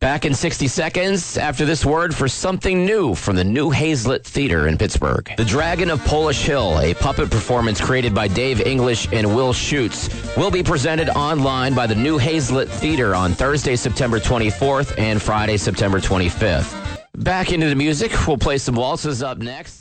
Back in 60 seconds after this word for something new from the New Hazlitt Theater in Pittsburgh. The Dragon of Polish Hill, a puppet performance created by Dave English and Will Schutze, will be presented online by the New Hazlitt Theater on Thursday, September 24th and Friday, September 25th. Back into the music, we'll play some waltzes up next.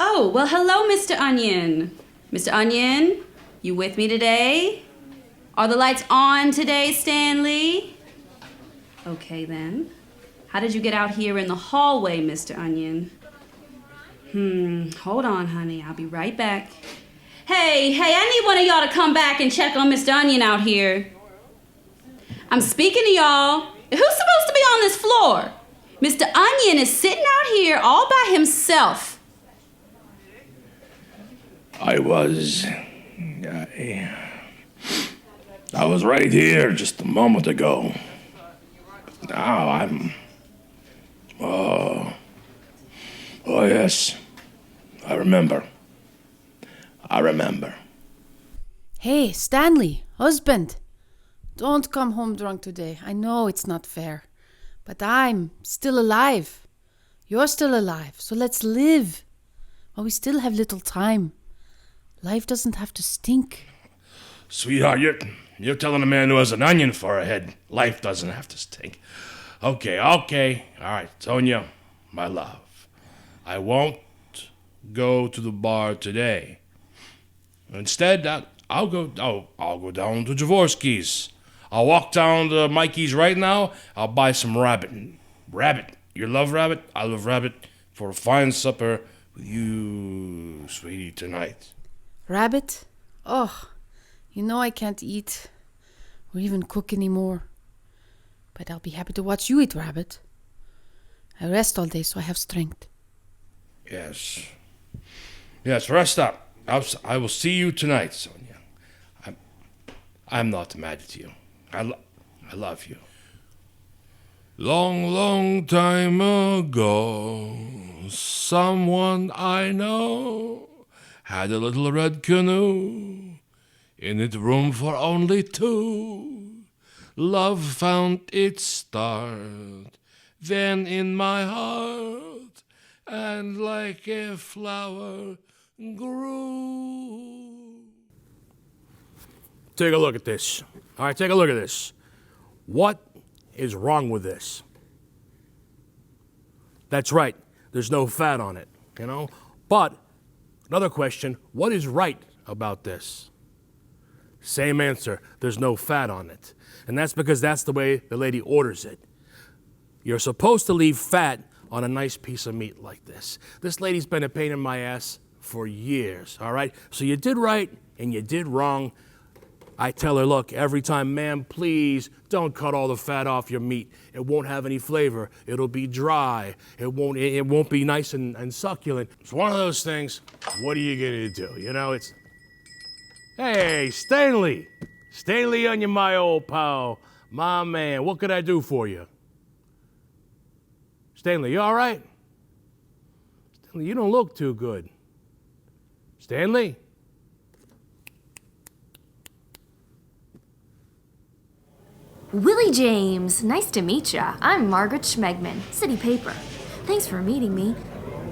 Oh, well, hello, Mr. Onion. Mr. Onion, you with me today? Are the lights on today, Stanley? Okay, then. How did you get out here in the hallway, Mr. Onion? Hold on, honey. I'll be right back. Hey, I need one of y'all to come back and check on Mr. Onion out here. I'm speaking to y'all. Who's supposed to be on this floor? Mr. Onion is sitting out here all by himself. I was right here just a moment ago. Now I'm... Oh, yes. I remember. Hey, Stanley, husband. Don't come home drunk today. I know it's not fair. But I'm still alive. You're still alive, so let's live. While we still have little time. Life doesn't have to stink. Sweetheart, you're telling a man who has an onion for a head, life doesn't have to stink. Okay. All right, Tonya, my love. I won't go to the bar today. Instead, I'll go down to Jaworski's. I'll walk down to Mikey's right now. I'll buy some rabbit. Rabbit. You love rabbit? I love rabbit for a fine supper with you, sweetie, tonight. Rabbit? Oh, you know I can't eat or even cook anymore. But I'll be happy to watch you eat rabbit. I rest all day so I have strength. Yes. Yes, rest up. I will see you tonight, Sonia. I'm not mad at you. I love you. Long, long time ago, someone I know had a little red canoe. In it room for only two. Love found its start, then in my heart, and like a flower grew. Take a look at this. All right, take a look at this. What is wrong with this? That's right, there's no fat on it, you know? But, another question, what is right about this? Same answer, there's no fat on it. And that's because that's the way the lady orders it. You're supposed to leave fat on a nice piece of meat like this. This lady's been a pain in my ass for years, all right? So you did right and you did wrong. I tell her, look, every time, ma'am, please don't cut all the fat off your meat. It won't have any flavor. It'll be dry. It won't be nice and succulent. It's one of those things, what are you gonna do? You know, it's... Hey, Stanley! Stanley Onion, my old pal. My man, what could I do for you? Stanley, you all right? Stanley, you don't look too good. Stanley? Willie James, nice to meet ya. I'm Margaret Schmegman, City Paper. Thanks for meeting me.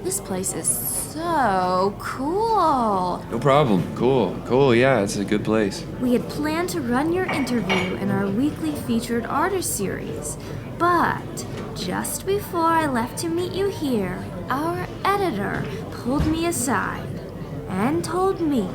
This place is so cool. No problem. Cool. Yeah, it's a good place. We had planned to run your interview in our weekly featured artist series, but just before I left to meet you here, our editor pulled me aside and told me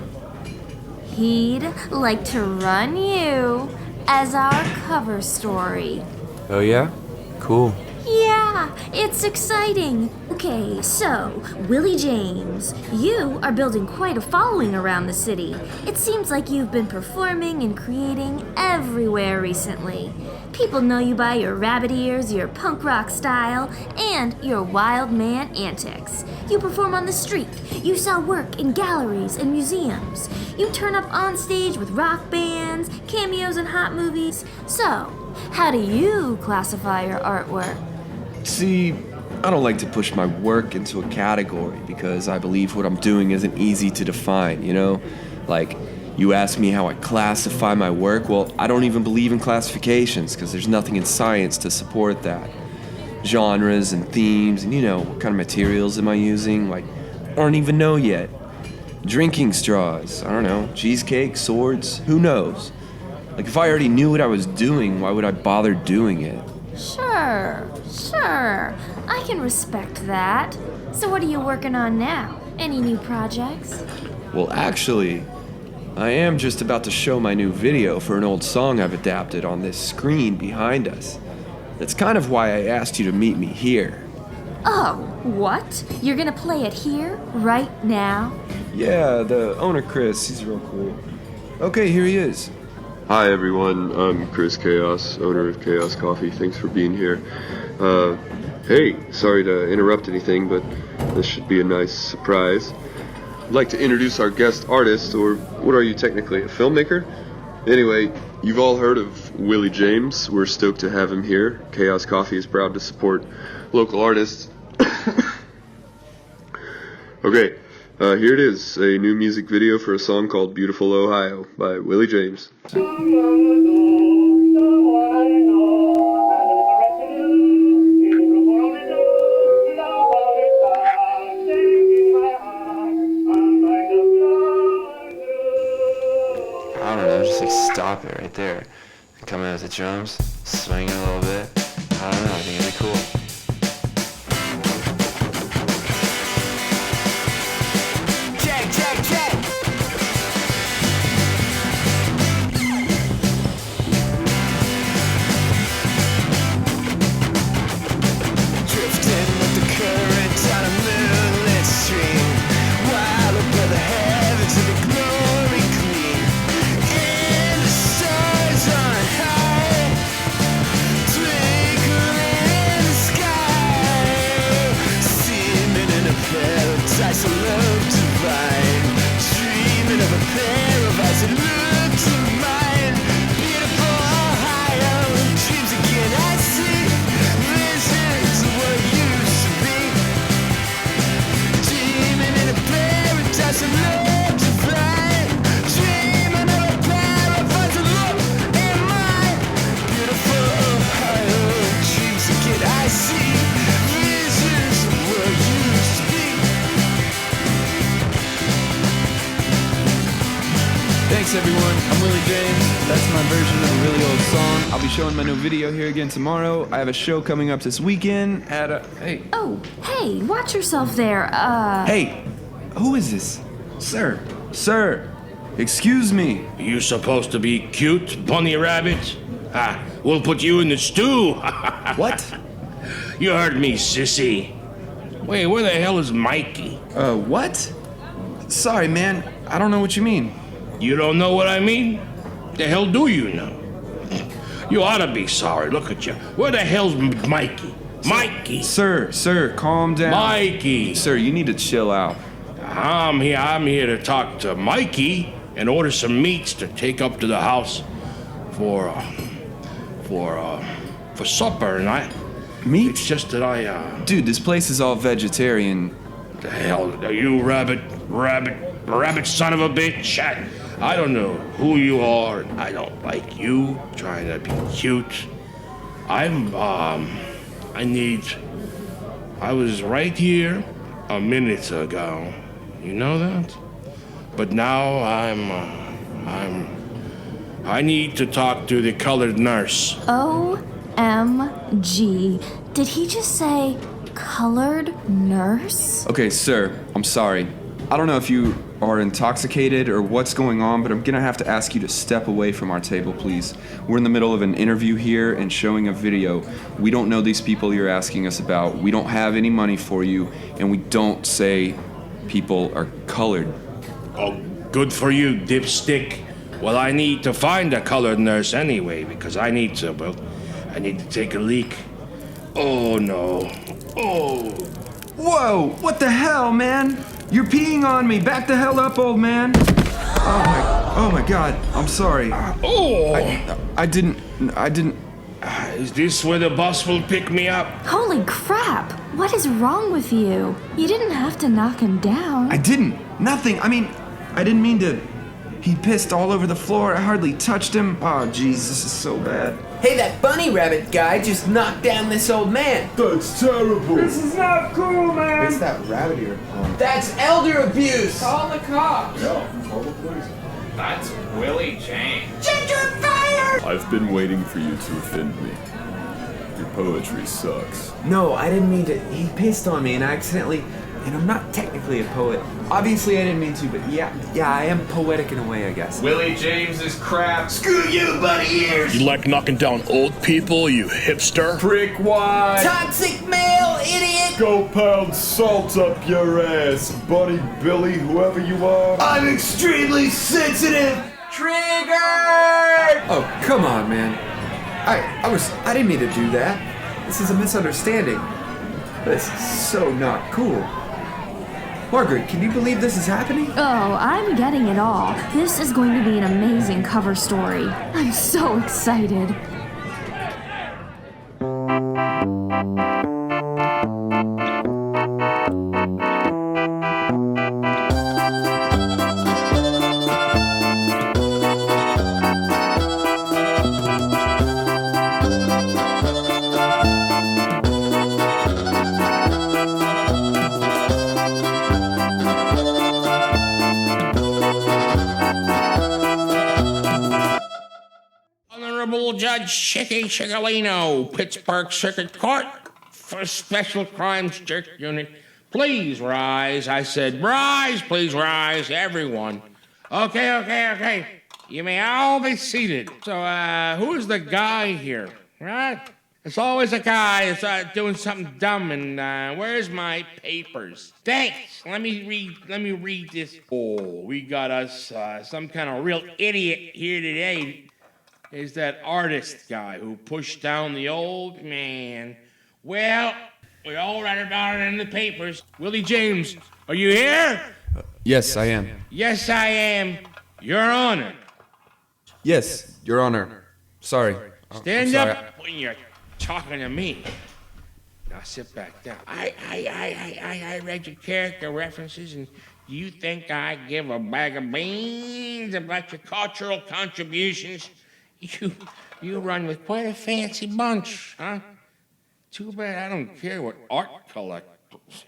he'd like to run you as our cover story. Oh, yeah? Cool. Yeah, it's exciting. Okay, so, Willie James, you are building quite a following around the city. It seems like you've been performing and creating everywhere recently. People know you by your rabbit ears, your punk rock style, and your wild man antics. You perform on the street. You sell work in galleries and museums. You turn up on stage with rock bands, cameos in hot movies. So, how do you classify your artwork? See, I don't like to push my work into a category because I believe what I'm doing isn't easy to define, you know? Like, you ask me how I classify my work, well, I don't even believe in classifications because there's nothing in science to support that. Genres and themes and, you know, what kind of materials am I using? Like, I don't even know yet. Drinking straws, I don't know, cheesecake, swords, who knows? Like, if I already knew what I was doing, why would I bother doing it? Sure. I can respect that. So what are you working on now? Any new projects? Well, actually, I am just about to show my new video for an old song I've adapted on this screen behind us. That's kind of why I asked you to meet me here. Oh, what? You're gonna play it here, right now? Yeah, the owner, Chris, he's real cool. Okay, here he is. Hi everyone, I'm Chris Chaos, owner of Chaos Coffee. Thanks for being here. Hey, sorry to interrupt anything, but this should be a nice surprise. I'd like to introduce our guest artist, or what are you technically, a filmmaker? Anyway, you've all heard of Willie James. We're stoked to have him here. Chaos Coffee is proud to support local artists. Okay, here it is, a new music video for a song called Beautiful Ohio by Willie James. I don't know, just like stop it right there. Come in with the drums, swing it a little bit. I don't know, I think it'd be cool. Twinkle in the Thanks everyone, I'm Willie James. That's my version of a really old song. I'll be showing my new video here again tomorrow. I have a show coming up this weekend at a... Hey. Oh, hey, watch yourself there. Hey, who is this? Sir, excuse me. You supposed to be cute, bunny rabbit? We'll put you in the stew. What? You heard me, sissy. Wait, where the hell is Mikey? What? Sorry, man, I don't know what you mean. You don't know what I mean? The hell do you know? You ought to be sorry. Look at you. Where the hell's Mikey? Mikey! Sir, calm down. Mikey! Sir, you need to chill out. I'm here to talk to Mikey and order some meats to take up to the house for supper, and Meat? It's just that Dude, this place is all vegetarian. The hell are you, rabbit son of a bitch? I don't know who you are. I don't like you trying to be cute. I was right here a minute ago. You know that? But now I need to talk to the colored nurse. OMG. Did he just say colored nurse? Okay, sir, I'm sorry. I don't know if you are intoxicated or what's going on, but I'm gonna have to ask you to step away from our table, please. We're in the middle of an interview here and showing a video. We don't know these people you're asking us about. We don't have any money for you, and we don't say people are colored. Oh, good for you, dipstick. Well, I need to find a colored nurse anyway, because I need to take a leak. Oh, no. Oh. Whoa, what the hell, man? You're peeing on me. Back the hell up, old man. Oh my God. I'm sorry. I didn't. Is this where the bus will pick me up? Holy crap! What is wrong with you? You didn't have to knock him down. I didn't. Nothing. I mean, I didn't mean to. He pissed all over the floor. I hardly touched him. Oh, jeez, this is so bad. Hey, that bunny rabbit guy just knocked down this old man. That's terrible. This is not cool, man. It's that rabbit ear. That's elder abuse. Call the cops. Yeah, call the police. That's Willie James. I've been waiting for you to offend me. Your poetry sucks. No, I didn't mean to. He pissed on me and I accidentally. And I'm not technically a poet. Obviously, I didn't mean to, but yeah, I am poetic in a way, I guess. Willie James is crap. Screw you, bunny ears! You like knocking down old people, you hipster? Prickwad! Toxic male, idiot! Go pound salt up your ass, Buddy Billy, whoever you are. I'm extremely sensitive! Trigger! Oh, come on, man. I didn't mean to do that. This is a misunderstanding. This is so not cool. Margaret, can you believe this is happening? Oh, I'm getting it all. This is going to be an amazing cover story. I'm so excited. Judge Chicky Chickalino, Pittsburgh Circuit Court for Special Crimes District Unit. Please rise. I said rise, please rise, everyone. Okay. You may all be seated. So, who is the guy here? Right? It's always a guy that's doing something dumb, and where's my papers? Thanks. Let me read this. Oh, we got us some kind of real idiot here today. Is that artist guy who pushed down the old man. Well, we all read about it in the papers. Willie James, are you here? Yes, I am. Yes, I am. Your Honor. Yes, Your Honor. Sorry. Stand I'm sorry. up when you're talking to me. Now sit back down. I read your character references, and Do you think I give a bag of beans about your cultural contributions? You run with quite a fancy bunch, huh? Too bad I don't care what art collectors,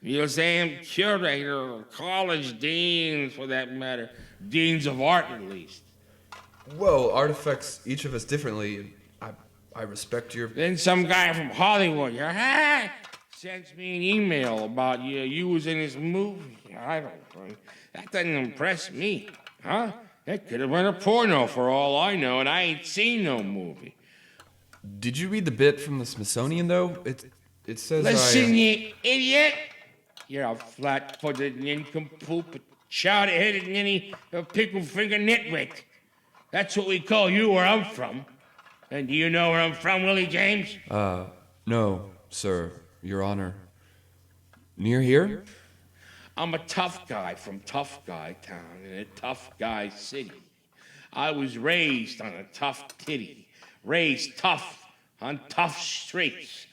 museum curator, or college deans for that matter, deans of art at least. Well, art affects each of us differently. I respect your... Then some guy from Hollywood, sends me an email about you was in his movie. I don't know. That doesn't impress me, huh? That could have been a porno for all I know, and I ain't seen no movie. Did you read the bit from the Smithsonian, though? It says Listen, you idiot! You're a flat-footed nincompoop, a chowder-headed ninny, a pickle-finger nitwit. That's what we call you where I'm from. And do you know where I'm from, Willie James? No, sir, Your Honor. Near here? I'm a tough guy from Tough Guy Town in a tough guy city. I was raised on a tough titty, raised tough on tough streets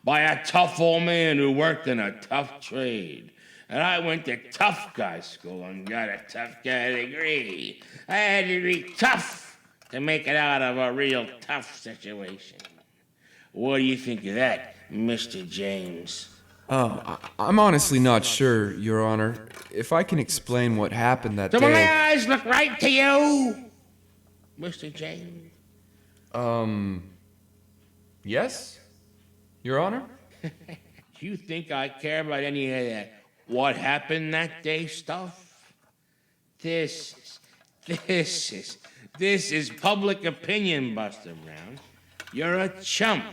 by a tough old man who worked in a tough trade. And I went to tough guy school and got a tough guy degree. I had to be tough to make it out of a real tough situation. What do you think of that, Mr. James? I'm honestly not sure, Your Honor. If I can explain what happened that Do day... my eyes look right to you, Mr. James? Yes, Your Honor? Do you think I care about any of that what happened that day stuff? This is public opinion, Buster Brown. You're a chump,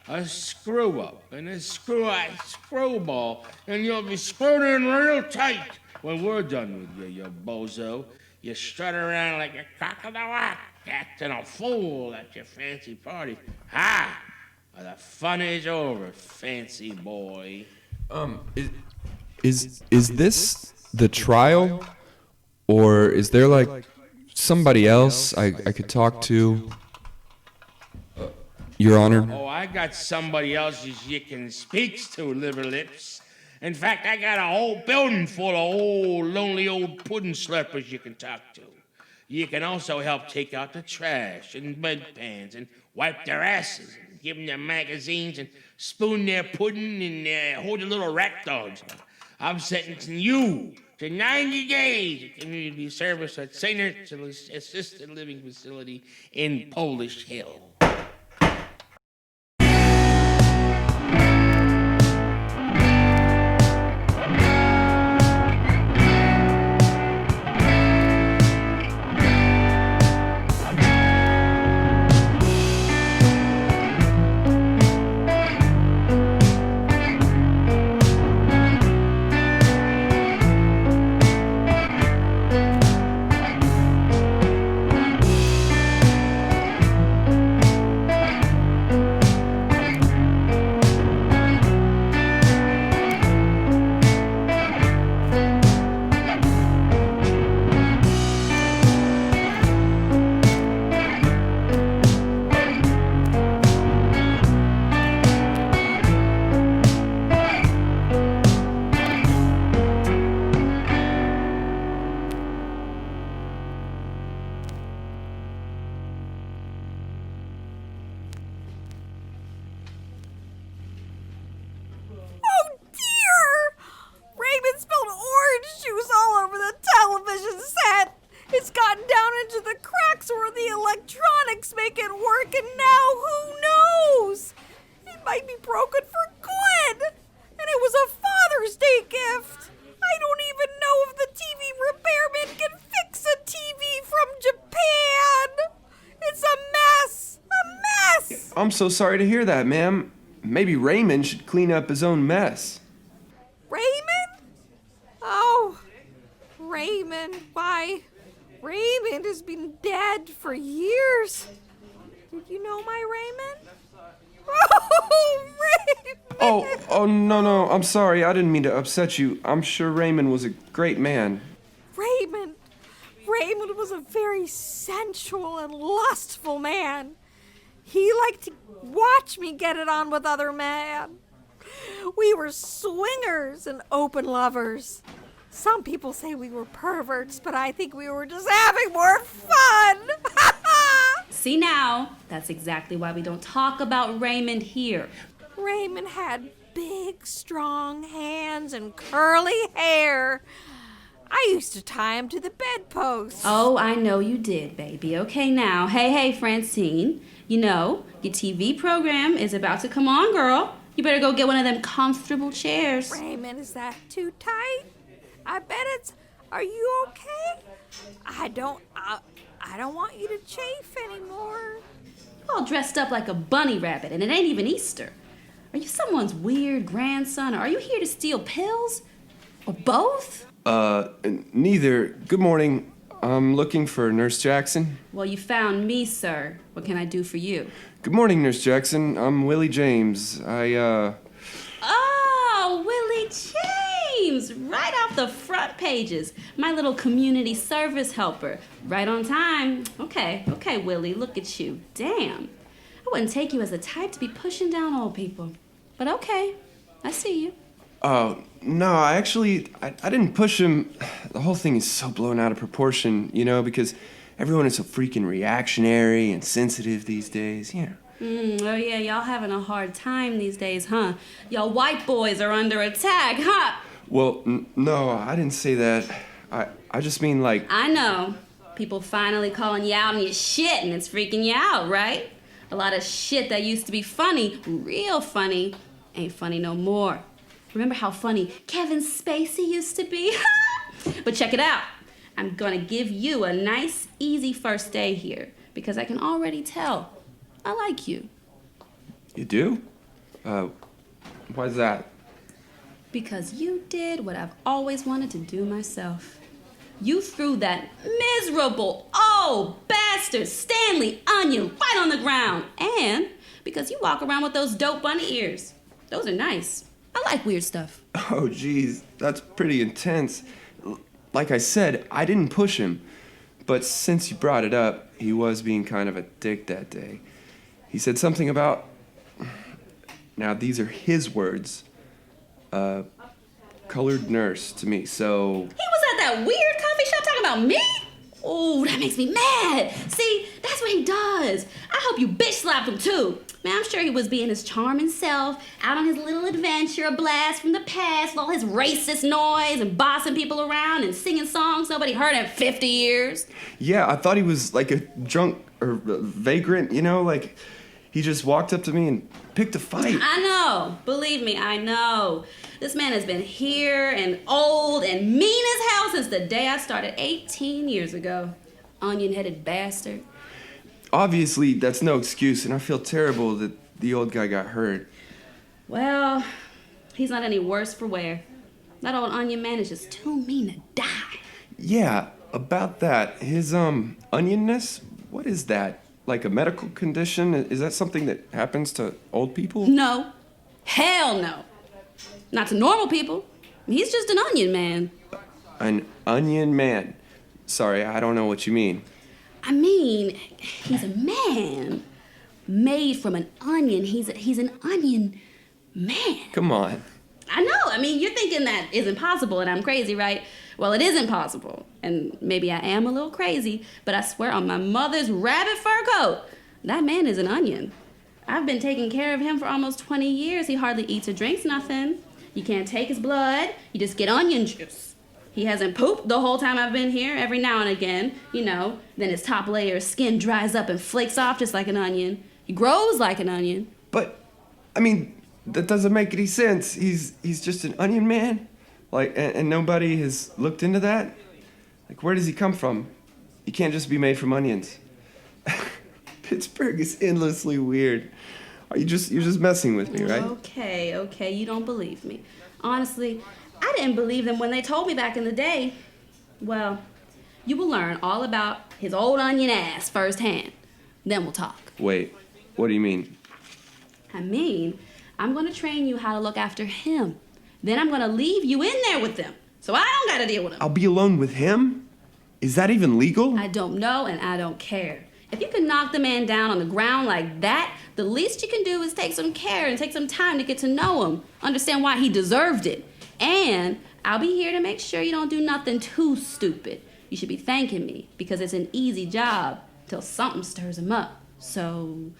a screw-up, and a screwball, and you'll be screwed in real tight when we're done with you bozo. You strut around like a cock of the walk, acting a fool at your fancy party. Ha! The fun is over, fancy boy. Is this the trial? Or is there, like, somebody else I could talk to? Your Honor? Oh, I got somebody else's you can speak to, liver lips. In fact, I got a whole building full of old, lonely old pudding slurpers you can talk to. You can also help take out the trash and bedpans and wipe their asses and give them their magazines and spoon their pudding and hold their little rat dogs. I'm sentencing you to 90 days of community service at St. Ursula's Assisted Living Facility in Polish Hill. I'm so sorry to hear that, ma'am. Maybe Raymond should clean up his own mess. Raymond? Oh, Raymond. Why, Raymond has been dead for years. Did you know my Raymond? Oh, Raymond! Oh, no, I'm sorry. I didn't mean to upset you. I'm sure Raymond was a great man. Raymond was a very sensual and lustful man. He liked to watch me get it on with other men. We were swingers and open lovers. Some people say we were perverts, but I think we were just having more fun. See now, that's exactly why we don't talk about Raymond here. Raymond had big, strong hands and curly hair. I used to tie him to the bedpost. Oh, I know you did, baby. Okay, now, hey, Francine. You know, your TV program is about to come on, girl. You better go get one of them comfortable chairs. Raymond, is that too tight? I bet it's... Are you okay? I don't want you to chafe anymore. You're all dressed up like a bunny rabbit, and it ain't even Easter. Are you someone's weird grandson, or are you here to steal pills? Or both? Neither. Good morning. I'm looking for Nurse Jackson. Well, you found me, sir. What can I do for you? Good morning, Nurse Jackson. I'm Willie James. Oh, Willie James! Right off the front pages. My little community service helper. Right on time. Okay, Willie, look at you. Damn. I wouldn't take you as the type to be pushing down old people. But okay, I see you. No, I didn't push him. The whole thing is so blown out of proportion, you know, because everyone is so freaking reactionary and sensitive these days, you know. Oh yeah, y'all having a hard time these days, huh? Y'all white boys are under attack, huh? Well, no, I didn't say that. I just mean like... I know. People finally calling you out on your shit and it's freaking you out, right? A lot of shit that used to be funny, real funny, ain't funny no more. Remember how funny Kevin Spacey used to be? But check it out. I'm gonna give you a nice, easy first day here because I can already tell I like you. You do? Why's that? Because you did what I've always wanted to do myself. You threw that miserable, bastard Stanley Onion right on the ground. And because you walk around with those dope bunny ears. Those are nice. I like weird stuff. Oh, geez, that's pretty intense. Like I said, I didn't push him. But since you brought it up, he was being kind of a dick that day. He said something about... Now, these are his words. Colored nurse to me, so... He was at that weird coffee shop talking about me? Oh, that makes me mad. See, that's what he does. I hope you bitch slapped him too. Man, I'm sure he was being his charming self, out on his little adventure, a blast from the past, with all his racist noise and bossing people around and singing songs nobody heard in 50 years. Yeah, I thought he was like a drunk or vagrant, you know, like he just walked up to me and picked a fight. I know. Believe me, I know. This man has been here and old and mean as hell since the day I started 18 years ago. Onion-headed bastard. Obviously, that's no excuse, and I feel terrible that the old guy got hurt. Well, he's not any worse for wear. That old onion man is just too mean to die. Yeah, about that. His, onionness? What is that? Like a medical condition? Is that something that happens to old people? No. Hell no. Not to normal people. He's just an onion man. An onion man? Sorry, I don't know what you mean. I mean, he's a man made from an onion. He's an onion man. Come on. I know. I mean, you're thinking that isn't possible and I'm crazy, right? Well, it isn't possible. And maybe I am a little crazy, but I swear on my mother's rabbit fur coat, that man is an onion. I've been taking care of him for almost 20 years. He hardly eats or drinks nothing. You can't take his blood. You just get onion juice. He hasn't pooped the whole time I've been here. Every now and again, you know, then his top layer of skin dries up and flakes off just like an onion. He grows like an onion. But, I mean, that doesn't make any sense. He's just an onion man? Like, and nobody has looked into that? Like, where does he come from? He can't just be made from onions. Pittsburgh is endlessly weird. You're just messing with me, right? Okay, you don't believe me. Honestly, I didn't believe them when they told me back in the day. Well, you will learn all about his old onion ass firsthand. Then we'll talk. Wait, what do you mean? I mean, I'm going to train you how to look after him. Then I'm going to leave you in there with them. So I don't got to deal with him. I'll be alone with him? Is that even legal? I don't know and I don't care. If you can knock the man down on the ground like that, the least you can do is take some care and take some time to get to know him. Understand why he deserved it. And I'll be here to make sure you don't do nothing too stupid. You should be thanking me because it's an easy job till something stirs him up. So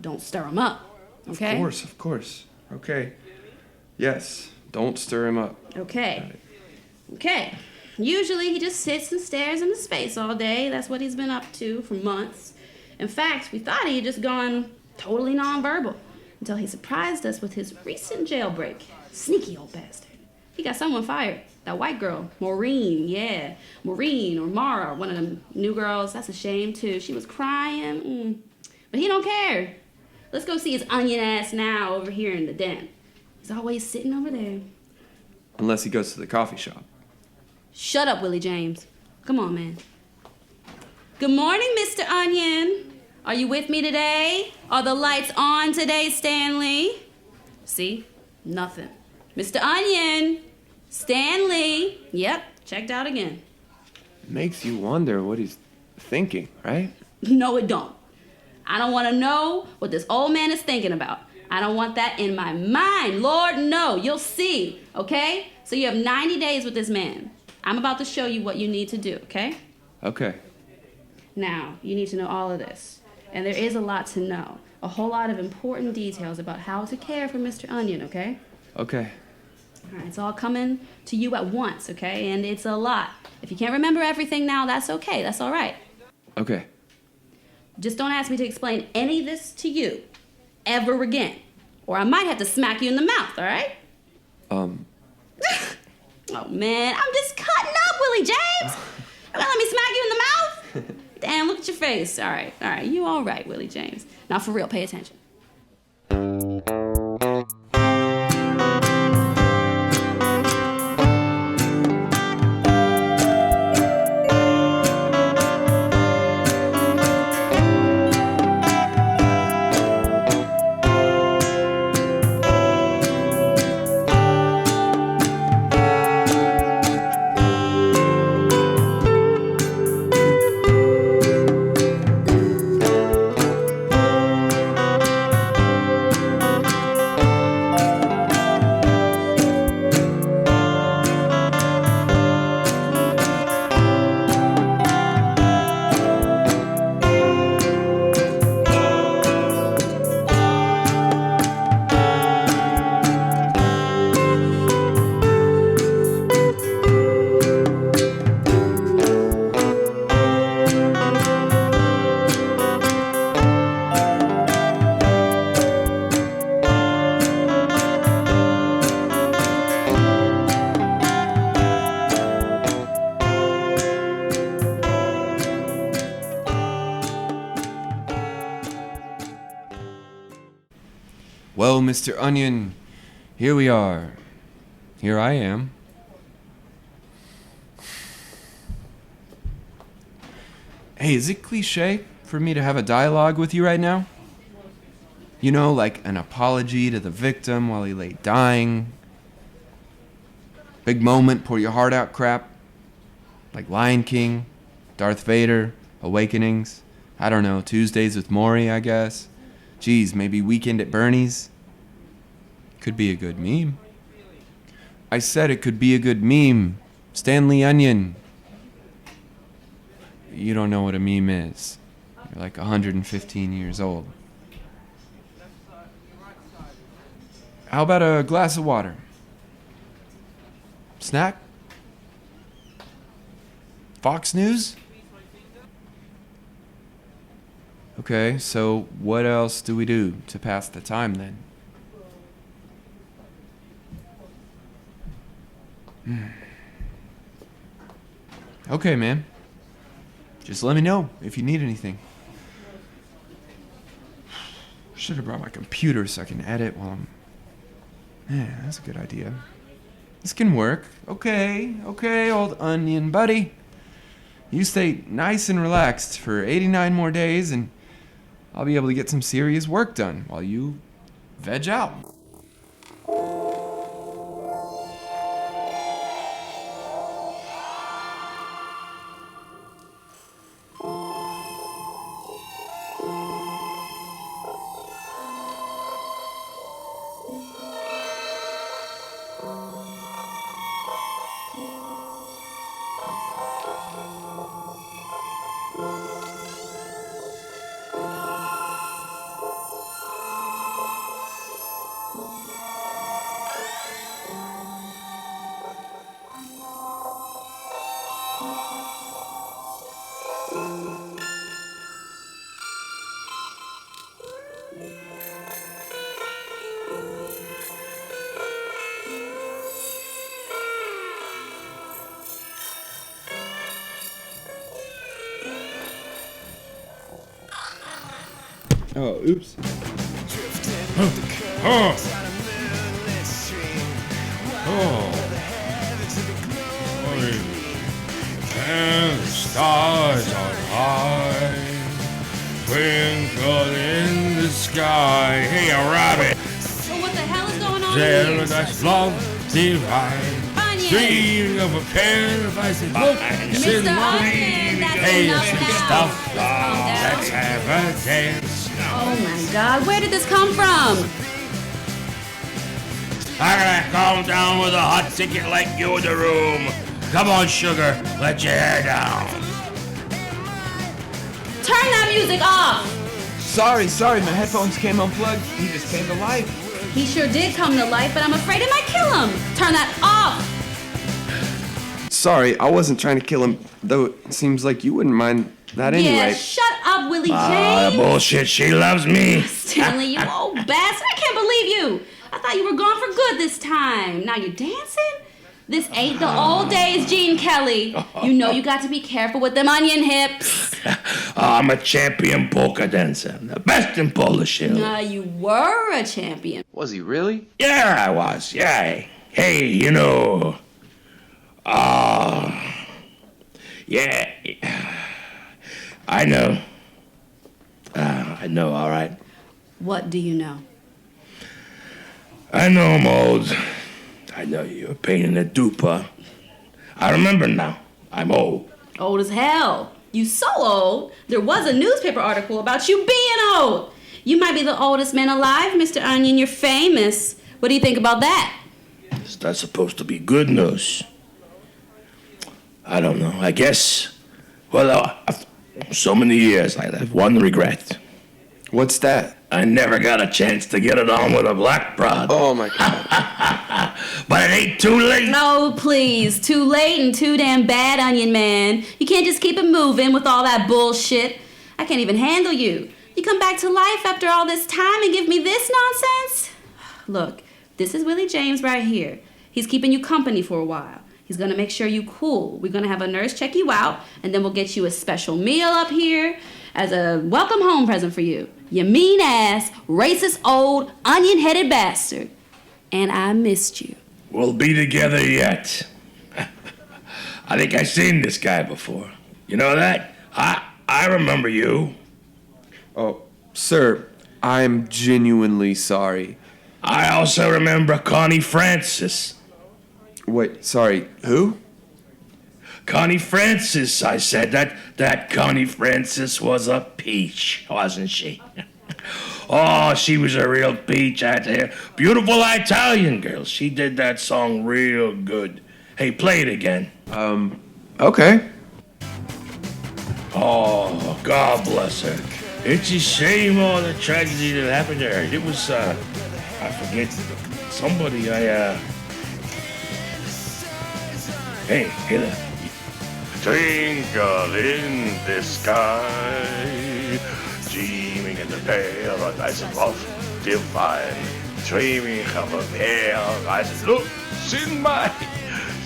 don't stir him up, okay? Of course. Okay. Yes, don't stir him up. Okay. Okay. Usually he just sits and stares into space all day. That's what he's been up to for months. In fact, we thought he had just gone totally nonverbal until he surprised us with his recent jailbreak. Sneaky old bastard. He got someone fired. That white girl, Maureen, yeah. Maureen or Mara, one of them new girls. That's a shame, too. She was crying. But he don't care. Let's go see his onion ass now over here in the den. He's always sitting over there. Unless he goes to the coffee shop. Shut up, Willie James. Come on, man. Good morning, Mr. Onion. Are you with me today? Are the lights on today, Stanley? See? Nothing. Mr. Onion. Stanley. Yep, checked out again. Makes you wonder what he's thinking, right? No, it don't. I don't want to know what this old man is thinking about. I don't want that in my mind. Lord, no. You'll see, okay? So you have 90 days with this man. I'm about to show you what you need to do, okay? Okay. Now, you need to know all of this. And there is a lot to know. A whole lot of important details about how to care for Mr. Onion, okay? Okay. All right, it's all coming to you at once, okay? And it's a lot. If you can't remember everything now, that's okay. That's all right. Okay. Just don't ask me to explain any of this to you ever again. Or I might have to smack you in the mouth, all right? Oh, man, I'm just cutting up, Willie James. You're gonna let me smack you in the mouth? Damn, look at your face. All right, you all right, Willie James. Now, for real, pay attention. Well, Mr. Onion, here we are. Here I am. Hey, is it cliche for me to have a dialogue with you right now? You know, like an apology to the victim while he lay dying. Big moment, pour your heart out crap. Like Lion King, Darth Vader, Awakenings. I don't know, Tuesdays with Maury, I guess. Geez, maybe Weekend at Bernie's. Could be a good meme. I said it could be a good meme. Stanley Onion. You don't know what a meme is. You're like 115 years old. How about a glass of water? Snack? Fox News? Okay, so what else do we do to pass the time then? Okay, man. Just let me know if you need anything. Should have brought my computer so I can edit while I'm... Yeah, that's a good idea. This can work. Okay, old onion buddy. You stay nice and relaxed for 89 more days and I'll be able to get some serious work done while you veg out. Oh, oops. And the stars on high, twinkle in the sky. Hey, a rabbit. Oh, what the hell is going on There, here? that's love divine. Onion! Dreaming of a paradise in look. Mr. Onion, that's Hey, enough some now. stuff. Just calm down. Let's have a dance. Oh my God, where did this come from? I gotta calm down with a hot ticket like you in the room. Come on, sugar, let your hair down. Turn that music off! Sorry, my headphones came unplugged. He just came to life. He sure did come to life, but I'm afraid it might kill him. Turn that off! Sorry, I wasn't trying to kill him, though it seems like you wouldn't mind that anyway. Yeah, shut up, Willie Ah, James. bullshit, she loves me. Stanley, you old bastard. I can't believe you. I thought you were gone for good this time. Now you're dancing? This ain't the old days, Gene Kelly. You know you got to be careful with them onion hips. I'm a champion polka dancer, the best in Polish Hill. You were a champion. Was he really? Yeah, I was, yeah. Hey, you know, yeah, I know. I know, all right. What do you know? I know I'm old. I know you're a pain in the duper. I remember now. I'm old. Old as hell. You so old, there was a newspaper article about you being old. You might be the oldest man alive, Mr. Onion. You're famous. What do you think about that? Is that supposed to be good news? I don't know. I guess. Well, so many years, I have one regret. What's that? I never got a chance to get it on with a black broad. Oh my God. But it ain't too late. No, please. Too late and too damn bad, Onion Man. You can't just keep it moving with all that bullshit. I can't even handle you. You come back to life after all this time and give me this nonsense? Look, this is Willie James right here. He's keeping you company for a while. He's gonna make sure you cool. We're gonna have a nurse check you out, and then we'll get you a special meal up here as a welcome home present for you. You mean ass, racist old, onion-headed bastard. And I missed you. We'll be together yet. I think I've seen this guy before. You know that? I remember you. Oh, sir, I'm genuinely sorry. I also remember Connie Francis. Wait, sorry, who? Connie Francis, I said. That Connie Francis was a peach, wasn't she? Oh, she was a real peach out there. Beautiful Italian girl. She did that song real good. Hey, play it again. Okay. Oh, God bless her. It's a shame all the tragedy that happened to her. It was, I forget, somebody Hey, there. Twinkle in the sky, dreaming in the paradise of love divine, dreaming of a paradise. Look, in my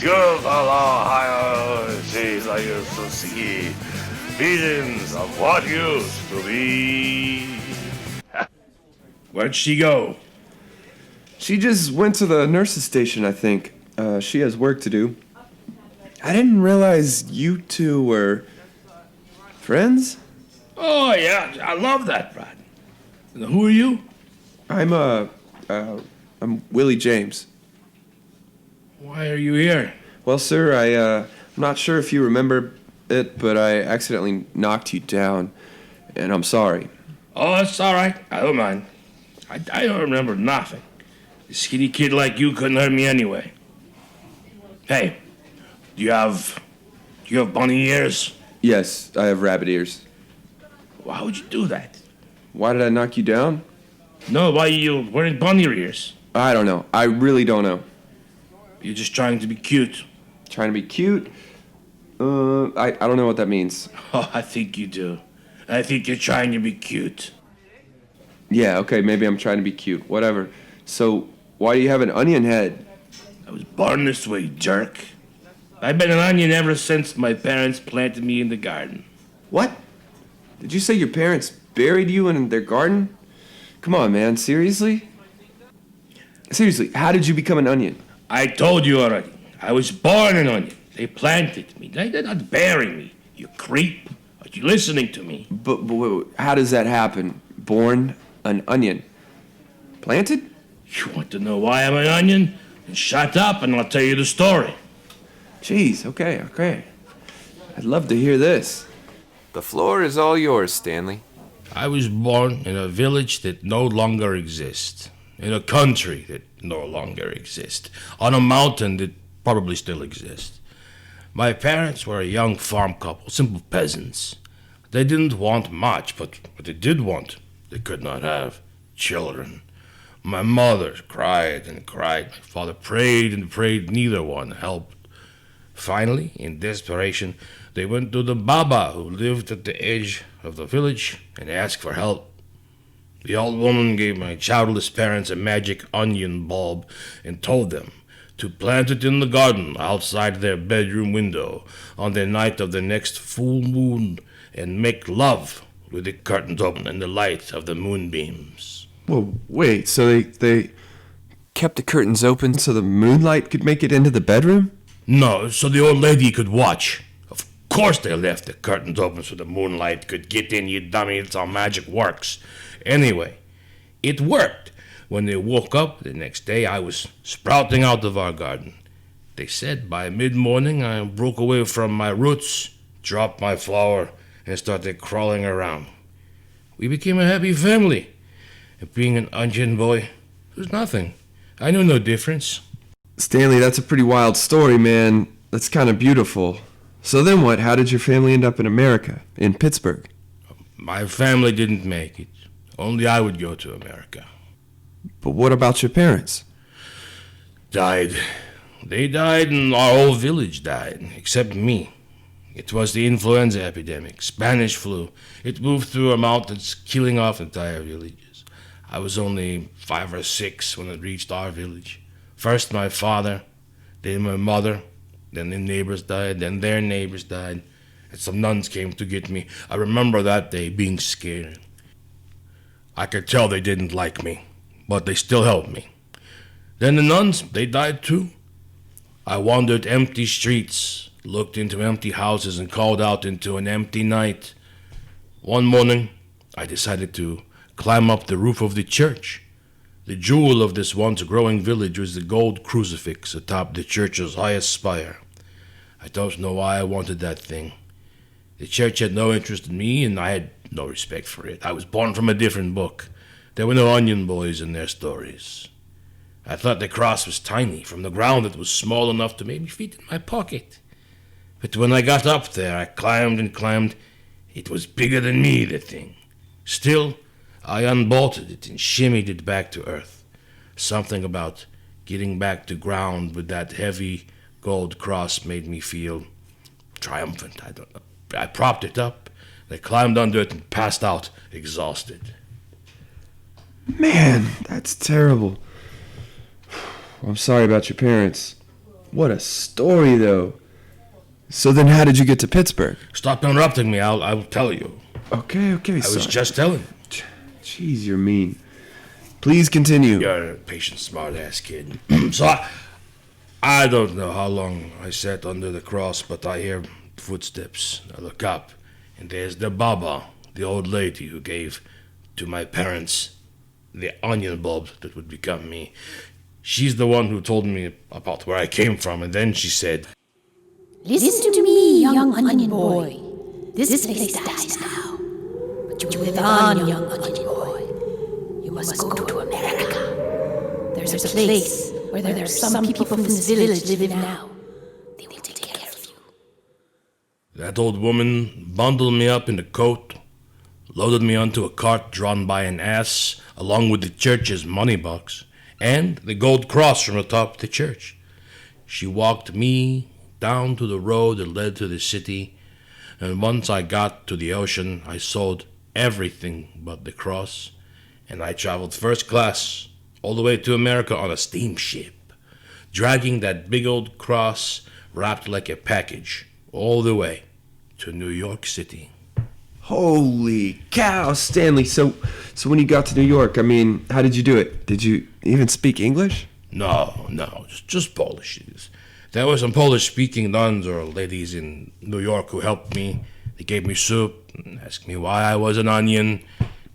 girls are higher, she's I used to see visions of what used to be. Where'd she go? She just went to the nurse's station, I think. She has work to do. I didn't realize you two were friends? Oh, yeah, I love that, Brad. Who are you? I'm Willie James. Why are you here? Well, sir, I'm not sure if you remember it, but I accidentally knocked you down, and I'm sorry. Oh, that's all right. I don't mind. I don't remember nothing. A skinny kid like you couldn't hurt me anyway. Hey, do you have bunny ears? Yes, I have rabbit ears. Why would you do that? Why did I knock you down? No, why are you wearing bunny ears? I don't know. I really don't know. You're just trying to be cute. Trying to be cute? I don't know what that means. Oh, I think you do. I think you're trying to be cute. Yeah, okay, maybe I'm trying to be cute. Whatever. So, why do you have an onion head? I was born this way, jerk. I've been an onion ever since my parents planted me in the garden. What? Did you say your parents buried you in their garden? Come on, man, seriously? Seriously, how did you become an onion? I told you already. I was born an onion. They planted me. They did not bury me. You creep. Are you listening to me? But wait, how does that happen? Born an onion. Planted? You want to know why I'm an onion? Then shut up and I'll tell you the story. Jeez, okay. I'd love to hear this. The floor is all yours, Stanley. I was born in a village that no longer exists. In a country that no longer exists. On a mountain that probably still exists. My parents were a young farm couple, simple peasants. They didn't want much, but what they did want, they could not have. Children. My mother cried and cried. My father prayed and prayed. Neither one helped. Finally, in desperation, they went to the Baba who lived at the edge of the village and asked for help. The old woman gave my childless parents a magic onion bulb and told them to plant it in the garden outside their bedroom window on the night of the next full moon and make love with the curtains open and the light of the moonbeams. Well, wait, so they kept the curtains open so the moonlight could make it into the bedroom? No, so the old lady could watch. Of course they left the curtains open so the moonlight could get in, you dummy. It's how magic works. Anyway, it worked. When they woke up the next day, I was sprouting out of our garden. They said by mid-morning I broke away from my roots, dropped my flower, and started crawling around. We became a happy family. And being an onion boy was nothing. I knew no difference. Stanley, that's a pretty wild story, man. That's kind of beautiful. So then what? How did your family end up in America, in Pittsburgh? My family didn't make it. Only I would go to America. But what about your parents? Died. They died and our whole village died, except me. It was the influenza epidemic, Spanish flu. It moved through our mountains, killing off entire villages. I was only 5 or 6 when it reached our village. First my father, then my mother, then the neighbors died, then their neighbors died, and some nuns came to get me. I remember that day being scared. I could tell they didn't like me, but they still helped me. Then the nuns, they died too. I wandered empty streets, looked into empty houses, and called out into an empty night. One morning, I decided to climb up the roof of the church. The jewel of this once growing village was the gold crucifix atop the church's highest spire. I don't know why I wanted that thing. The church had no interest in me, and I had no respect for it. I was born from a different book. There were no onion boys in their stories. I thought the cross was tiny. From the ground it was small enough to maybe fit in my pocket. But when I got up there, I climbed and climbed. It was bigger than me, the thing. Still, I unbolted it and shimmied it back to earth. Something about getting back to ground with that heavy gold cross made me feel triumphant. I don't know. I propped it up. I climbed under it and passed out, exhausted. Man, that's terrible. I'm sorry about your parents. What a story, though. So then how did you get to Pittsburgh? Stop interrupting me. I will tell you. Okay, I was just telling you. Jeez, you're mean. Please continue. You're a patient, smart-ass kid. So I don't know how long I sat under the cross, but I hear footsteps. I look up, and there's the Baba, the old lady who gave to my parents the onion bulb that would become me. She's the one who told me about where I came from, and then she said, Listen to me, young onion boy. This place dies now, but you live on, young onion boy. You must go to America. There's a place where there are some people from this village living now. They will take care of you. That old woman bundled me up in a coat, loaded me onto a cart drawn by an ass, along with the church's money box, and the gold cross from atop the church. She walked me, down to the road that led to the city, and once I got to the ocean, I sold everything but the cross, and I traveled first class all the way to America on a steamship, dragging that big old cross wrapped like a package all the way to New York City. Holy cow, Stanley. So when you got to New York, I mean, how did you do it? Did you even speak English? No, just Polish. There were some Polish-speaking nuns or ladies in New York who helped me. They gave me soup and asked me why I was an onion,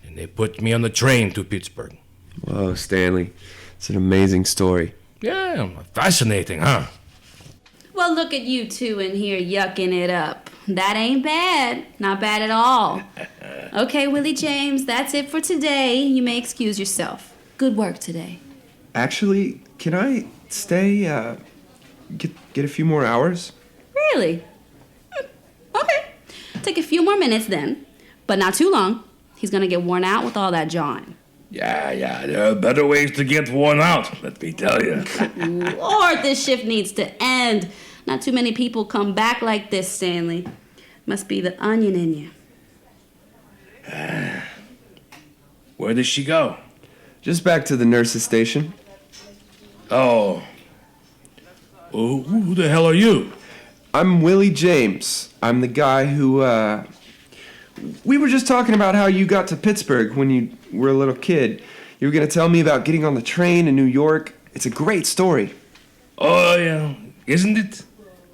and they put me on the train to Pittsburgh. Whoa, Stanley. It's an amazing story. Yeah, fascinating, huh? Well, look at you two in here yucking it up. That ain't bad. Not bad at all. Okay, Willie James, that's it for today. You may excuse yourself. Good work today. Actually, can I stay, get a few more hours? Really? Okay. Take a few more minutes then, but not too long. He's gonna get worn out with all that jawing. Yeah, there are better ways to get worn out, let me tell you. Lord, this shift needs to end. Not too many people come back like this, Stanley. Must be the onion in you. Where does she go? Just back to the nurse's station. Oh. Well, who the hell are you? I'm Willie James. I'm the guy who, we were just talking about how you got to Pittsburgh when you were a little kid. You were going to tell me about getting on the train in New York. It's a great story. Oh, yeah. Isn't it?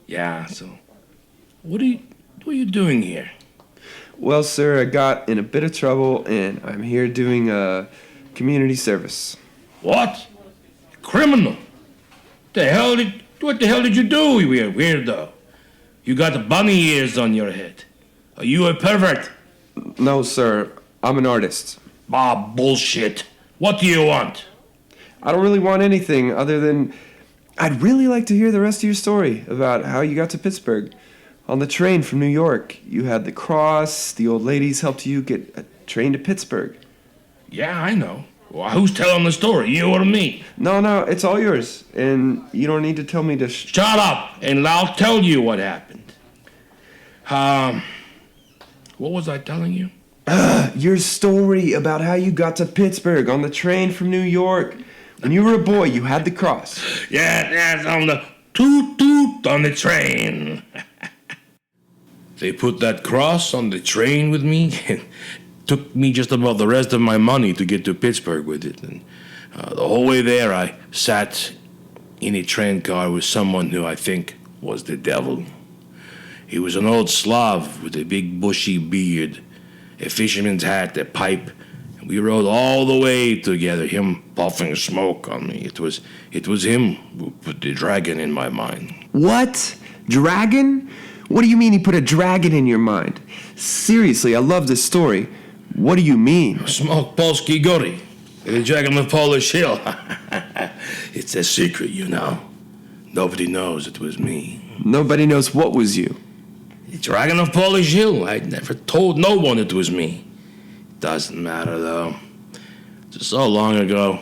Yeah, so what are you doing here? Well, sir, I got in a bit of trouble, and I'm here doing community service. What? Criminal? What the hell did you do, you weirdo? You got bunny ears on your head. Are you a pervert? No, sir. I'm an artist. Ah, bullshit. What do you want? I don't really want anything other than I'd really like to hear the rest of your story about how you got to Pittsburgh. On the train from New York, you had the cross, the old ladies helped you get a train to Pittsburgh. Yeah, I know. Well, who's telling the story, you or me? No, it's all yours, and you don't need to tell me to... Shut up, and I'll tell you what happened. What was I telling you? Your story about how you got to Pittsburgh on the train from New York. When you were a boy, you had the cross. Yeah, on the toot-toot on the train. They put that cross on the train with me. It took me just about the rest of my money to get to Pittsburgh with it. And the whole way there, I sat in a train car with someone who I think was the devil. He was an old Slav with a big bushy beard, a fisherman's hat, a pipe. We rode all the way together, him puffing smoke on me. It was him who put the dragon in my mind. What? Dragon? What do you mean he put a dragon in your mind? Seriously, I love this story. What do you mean? Smoke Polski Gory, the dragon of Polish Hill. It's a secret, you know. Nobody knows it was me. Nobody knows what was you. The dragon of Polish Hill. I never told no one it was me. Doesn't matter, though. Just so long ago.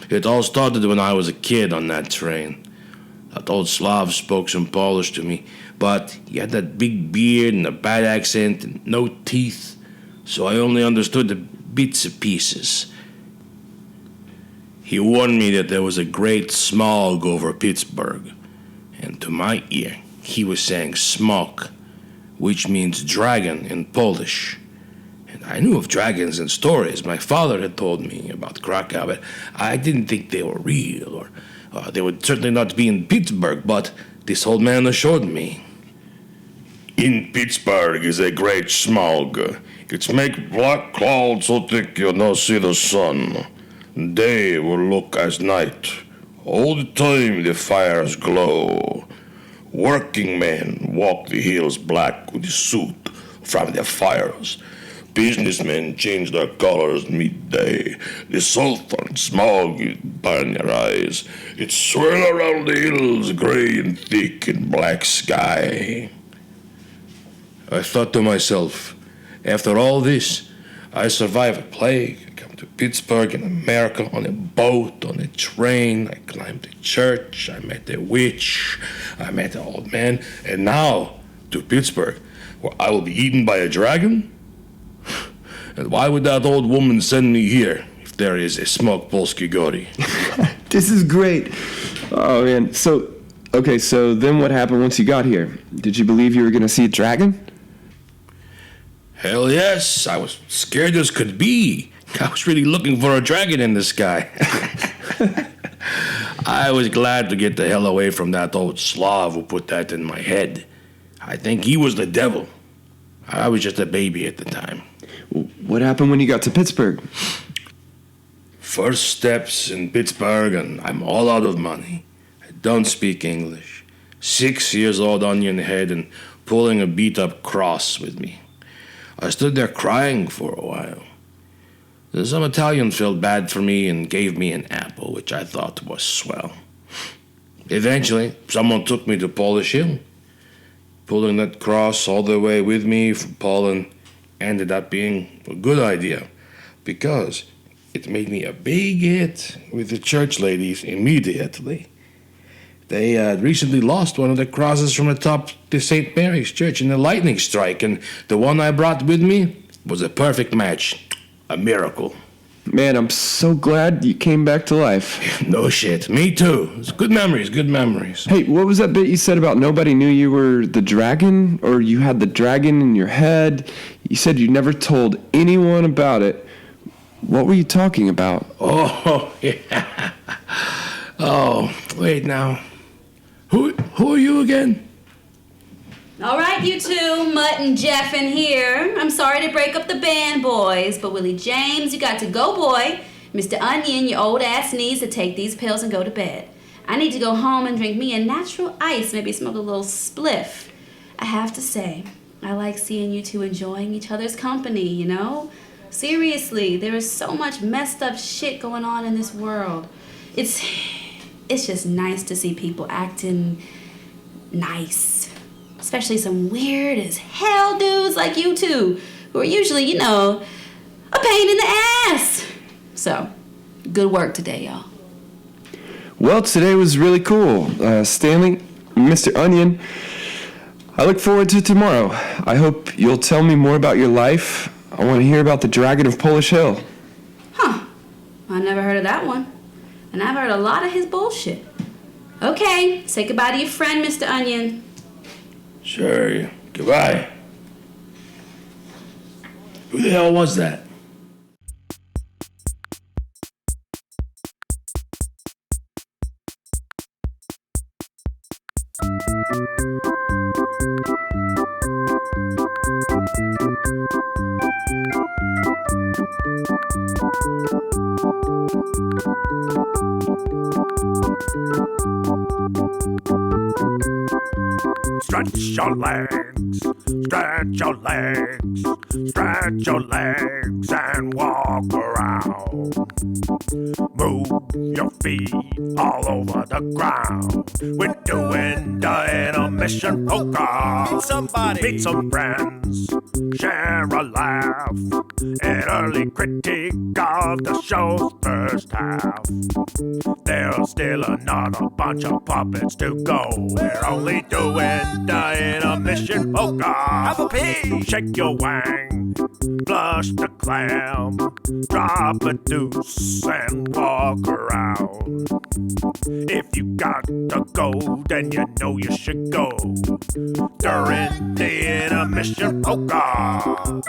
It all started when I was a kid on that train. That old Slav spoke some Polish to me, but he had that big beard and a bad accent and no teeth, so I only understood the bits and pieces. He warned me that there was a great smog over Pittsburgh, and to my ear, he was saying smoke, which means dragon in Polish. I knew of dragons and stories. My father had told me about Krakow, but I didn't think they were real, or they would certainly not be in Pittsburgh, but this old man assured me. In Pittsburgh is a great smog. It's make black clouds so thick you no see the sun. Day will look as night. All the time the fires glow. Working men walk the hills black with the soot from the fires. Businessmen change their colors midday. The sulfur and smog burn your eyes. It swirl around the hills, gray and thick in black sky. I thought to myself, after all this, I survive a plague. I come to Pittsburgh in America on a boat, on a train. I climbed a church. I met a witch. I met the old man, and now to Pittsburgh, where I will be eaten by a dragon? And why would that old woman send me here if there is a smoked Polski gory? This is great. Oh, man. So then what happened once you got here? Did you believe you were going to see a dragon? Hell yes, I was scared as could be. I was really looking for a dragon in the sky. I was glad to get the hell away from that old Slav who put that in my head. I think he was the devil. I was just a baby at the time. What happened when you got to Pittsburgh? First steps in Pittsburgh, and I'm all out of money. I don't speak English. 6 years old onion head and pulling a beat-up cross with me. I stood there crying for a while. Some Italian felt bad for me and gave me an apple, which I thought was swell. Eventually, someone took me to Polish Hill. Pulling that cross all the way with me from Poland ended up being a good idea because it made me a big hit with the church ladies immediately. They had recently lost one of the crosses from atop the St. Mary's Church in a lightning strike, and the one I brought with me was a perfect match. A miracle. Man, I'm so glad you came back to life. No shit. Me too. It's good memories, good memories. Hey, what was that bit you said about nobody knew you were the dragon? Or you had the dragon in your head? You said you never told anyone about it. What were you talking about? Oh, yeah. Oh, wait now. Who are you again? All right, you two, Mutt and Jeff in here. I'm sorry to break up the band, boys, but Willie James, you got to go, boy. Mr. Onion, your old ass needs to take these pills and go to bed. I need to go home and drink me a natural ice, maybe smoke a little spliff. I have to say, I like seeing you two enjoying each other's company, you know? Seriously, there is so much messed up shit going on in this world. It's just nice to see people acting nice. Especially some weird as hell dudes like you two, who are usually, you know, a pain in the ass. So, good work today, y'all. Well, today was really cool. Stanley, Mr. Onion, I look forward to tomorrow. I hope you'll tell me more about your life. I want to hear about the Dragon of Polish Hill. Huh. I never heard of that one. And I've heard a lot of his bullshit. Okay, say goodbye to your friend, Mr. Onion. Sure. Goodbye. Who the hell was that? Stretch your legs, stretch your legs, stretch your legs and walk around. Move your feet all over the ground. We're doing the intermission polka. Meet somebody, meet some friends, share a laugh. An early critique of the show's first half. There's still another bunch of puppets to go. We're only doing the intermission polka. Have a pee, shake your wang, flush the clam, drop a deuce and walk around. If you got to go, then you know you should go during the intermission polka.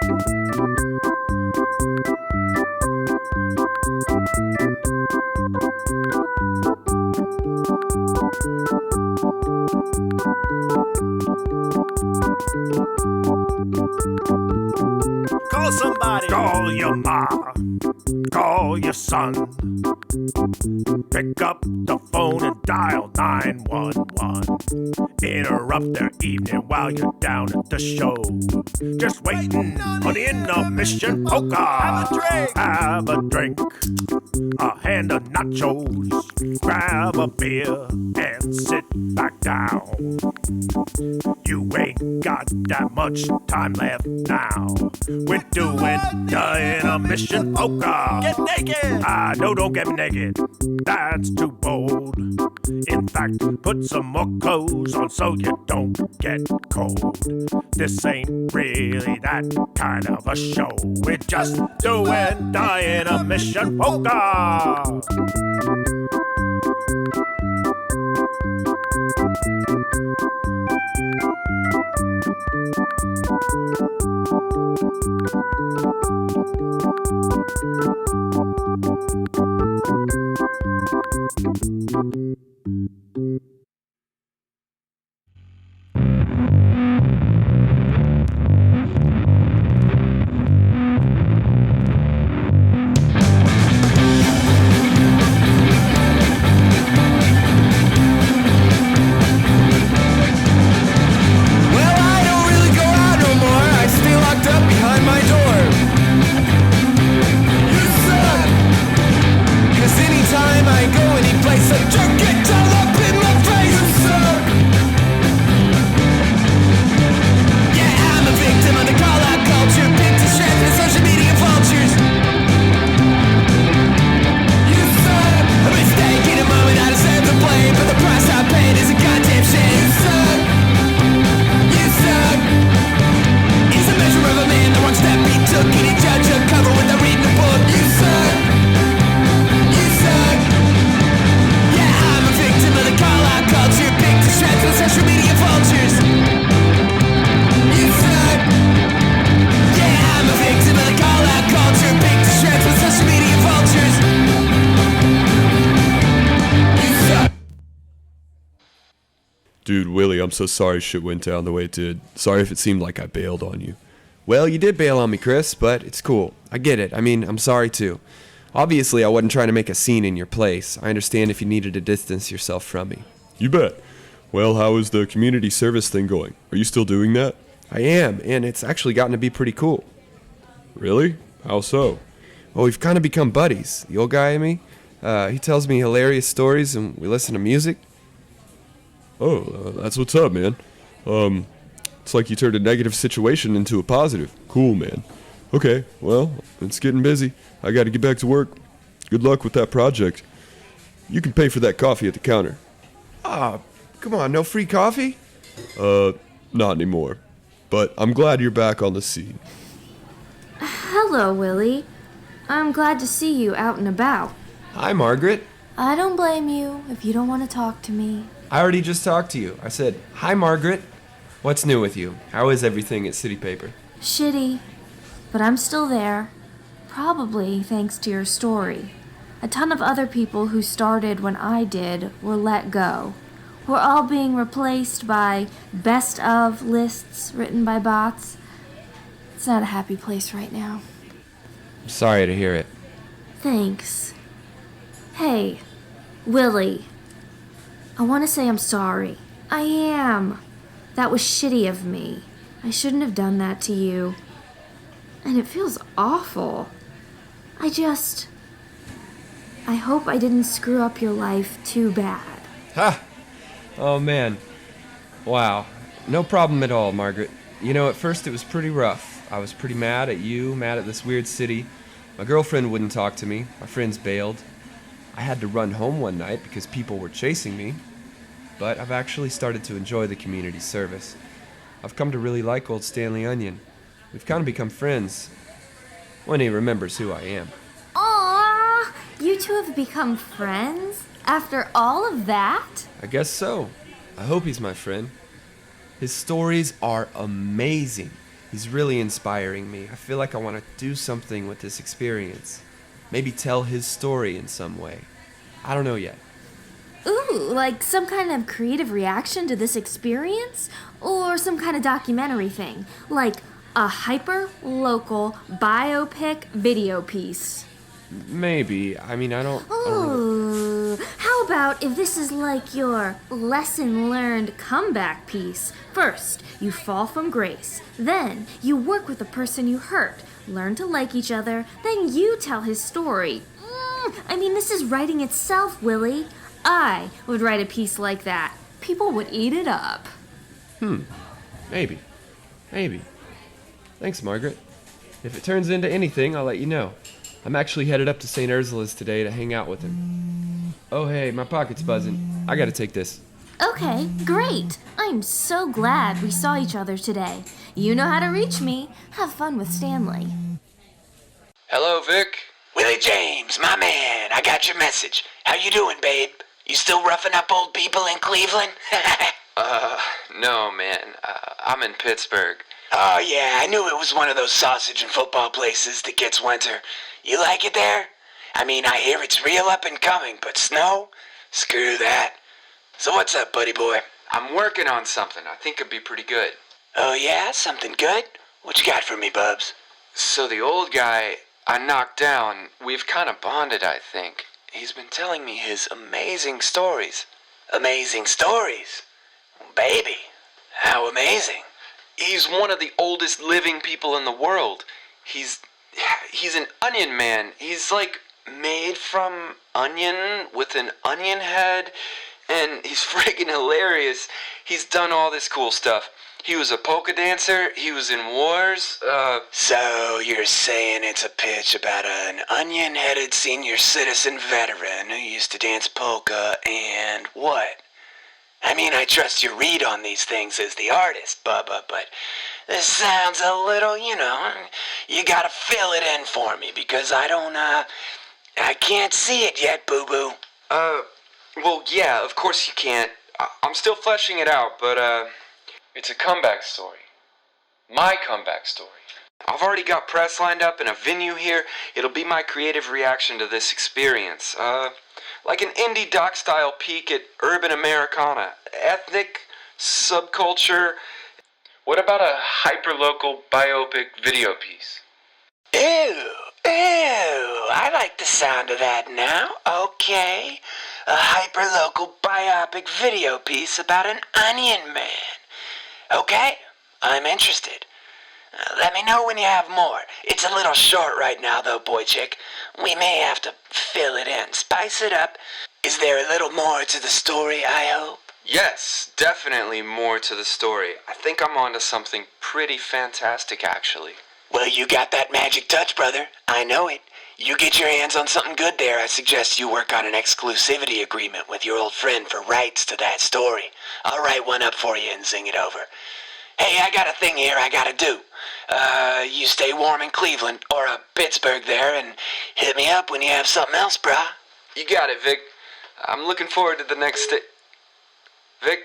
Call somebody. Call your ma. Call your son. Pick up the phone and dial 911. Interrupt their evening while you're down at the show. Just waiting on the intermission polka. Have a drink. Have a drink. A hand of nachos. Grab a beer and sit back down. You ain't got that much time left now. We're doing the intermission polka. Get naked! No, don't get naked. That's too bold. In fact, put some more clothes on so you don't get cold. This ain't really that kind of a show. We're just doing the intermission polka. Dude, Willie, I'm so sorry shit went down the way it did. Sorry if it seemed like I bailed on you. Well, you did bail on me, Chris, but it's cool. I get it. I mean, I'm sorry too. Obviously, I wasn't trying to make a scene in your place. I understand if you needed to distance yourself from me. You bet. Well, how is the community service thing going? Are you still doing that? I am, and it's actually gotten to be pretty cool. Really? How so? Well, we've kind of become buddies. The old guy and me. He tells me hilarious stories, and we listen to music. Oh, that's what's up, man. It's like you turned a negative situation into a positive. Cool, man. Okay, well, it's getting busy. I gotta get back to work. Good luck with that project. You can pay for that coffee at the counter. Come on, no free coffee? Not anymore. But I'm glad you're back on the scene. Hello, Willie. I'm glad to see you out and about. Hi, Margaret. I don't blame you if you don't want to talk to me. I already just talked to you. I said, hi, Margaret. What's new with you? How is everything at City Paper? Shitty, but I'm still there. Probably thanks to your story. A ton of other people who started when I did were let go. We're all being replaced by best of lists written by bots. It's not a happy place right now. I'm sorry to hear it. Thanks. Hey, Willie. I want to say I'm sorry. I am. That was shitty of me. I shouldn't have done that to you. And it feels awful. I hope I didn't screw up your life too bad. Ha! Oh, man. Wow. No problem at all, Margaret. You know, at first it was pretty rough. I was pretty mad at you, mad at this weird city. My girlfriend wouldn't talk to me. My friends bailed. I had to run home one night because people were chasing me. But I've actually started to enjoy the community service. I've come to really like old Stanley Onion. We've kind of become friends. When he remembers who I am. Aww! You two have become friends? After all of that? I guess so. I hope he's my friend. His stories are amazing. He's really inspiring me. I feel like I want to do something with this experience. Maybe tell his story in some way. I don't know yet. Ooh, like some kind of creative reaction to this experience? Or some kind of documentary thing? Like a hyper-local biopic video piece? Maybe. I mean, I don't... Ooh, how about if this is like your lesson learned comeback piece? First, you fall from grace. Then, you work with the person you hurt. Learn to like each other. Then you tell his story. I mean, this is writing itself, Willie. I would write a piece like that. People would eat it up. Maybe. Thanks, Margaret. If it turns into anything, I'll let you know. I'm actually headed up to St. Ursula's today to hang out with him. Oh, hey, my pocket's buzzing. I gotta take this. Okay, great. I'm so glad we saw each other today. You know how to reach me. Have fun with Stanley. Hello, Vic. Willie James, my man, I got your message. How you doing, babe? You still roughing up old people in Cleveland? No, man. I'm in Pittsburgh. Oh, yeah, I knew it was one of those sausage and football places that gets winter. You like it there? I mean, I hear it's real up and coming, but snow? Screw that. So what's up, buddy boy? I'm working on something I think could be pretty good. Oh, yeah? Something good? What you got for me, Bubs? So the old guy I knocked down, we've kind of bonded, I think. He's been telling me his amazing stories. Amazing stories? Baby, how amazing. He's one of the oldest living people in the world. He's an onion man. He's like made from onion with an onion head, and he's friggin' hilarious. He's done all this cool stuff. He was a polka dancer. He was in wars. So you're saying it's a pitch about an onion-headed senior citizen veteran who used to dance polka and what? I mean, I trust your read on these things as the artist, Bubba, but this sounds a little, you gotta fill it in for me because I can't see it yet, boo-boo. Well, yeah, of course you can't. I'm still fleshing it out, but, it's a comeback story. My comeback story. I've already got press lined up in a venue here. It'll be my creative reaction to this experience. Like an indie doc-style peek at urban Americana. Ethnic, subculture. What about a hyper-local biopic video piece? Ew, I like the sound of that now. Okay, a hyper-local biopic video piece about an onion man. Okay, I'm interested. Let me know when you have more. It's a little short right now, though, boy chick. We may have to fill it in, spice it up. Is there a little more to the story, I hope? Yes, definitely more to the story. I think I'm onto something pretty fantastic, actually. Well, you got that magic touch, brother. I know it. You get your hands on something good there, I suggest you work on an exclusivity agreement with your old friend for rights to that story. I'll write one up for you and zing it over. Hey, I got a thing here I gotta do. You stay warm in Cleveland, or Pittsburgh there, and hit me up when you have something else, brah. You got it, Vic. I'm looking forward to the next Vic?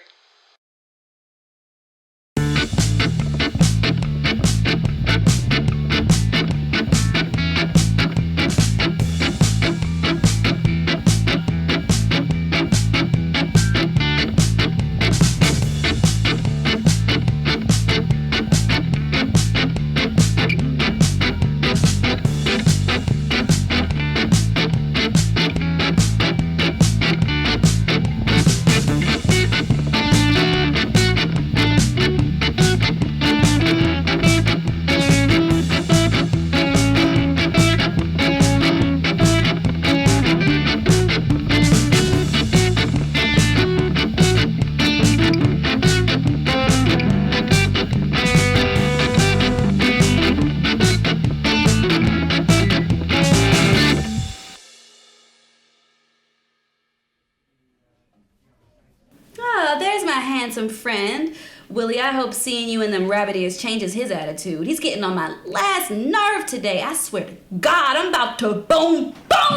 Handsome friend. Willie, I hope seeing you in them rabbit ears changes his attitude. He's getting on my last nerve today. I swear to God, I'm about to boom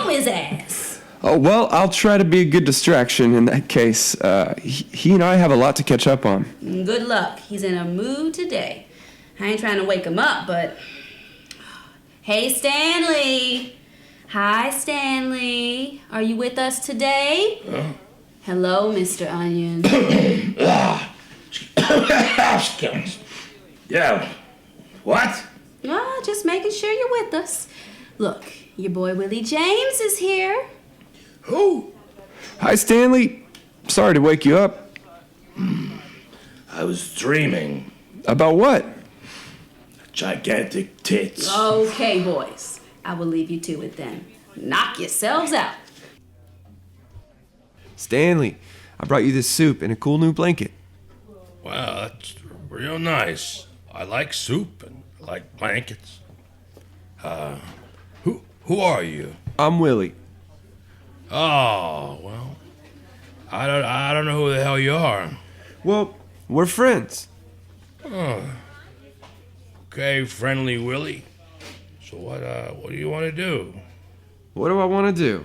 his ass. Oh, well, I'll try to be a good distraction in that case. He and I have a lot to catch up on. Good luck. He's in a mood today. I ain't trying to wake him up, but... Hey, Stanley. Hi, Stanley. Are you with us today? Hello, Mr. Onion. Yeah. What? Just making sure you're with us. Look, your boy Willie James is here. Who? Hi, Stanley. Sorry to wake you up. I was dreaming. About what? Gigantic tits. Okay, boys. I will leave you to it then. Knock yourselves out. Stanley, I brought you this soup and a cool new blanket. Wow, that's real nice. I like soup and I like blankets. Who are you? I'm Willie. Oh, well, I don't know who the hell you are. Well, we're friends. Oh. Okay, friendly Willie. So what do you want to do? What do I want to do?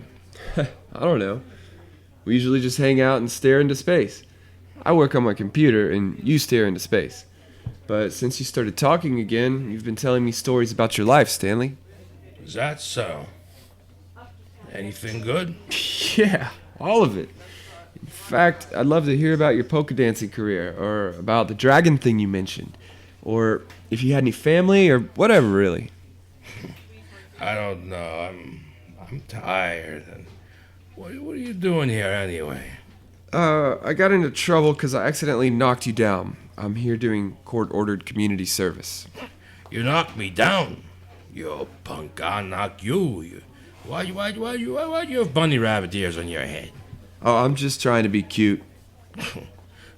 I don't know. We usually just hang out and stare into space. I work on my computer and you stare into space. But since you started talking again, you've been telling me stories about your life, Stanley. Is that so? Anything good? Yeah, all of it. In fact, I'd love to hear about your polka dancing career, or about the dragon thing you mentioned, or if you had any family, or whatever, really. I don't know. I'm tired. And what are you doing here anyway? I got into trouble because I accidentally knocked you down. I'm here doing court-ordered community service. You knocked me down. You punk! I knock you. Why you have bunny rabbit ears on your head? Oh, I'm just trying to be cute.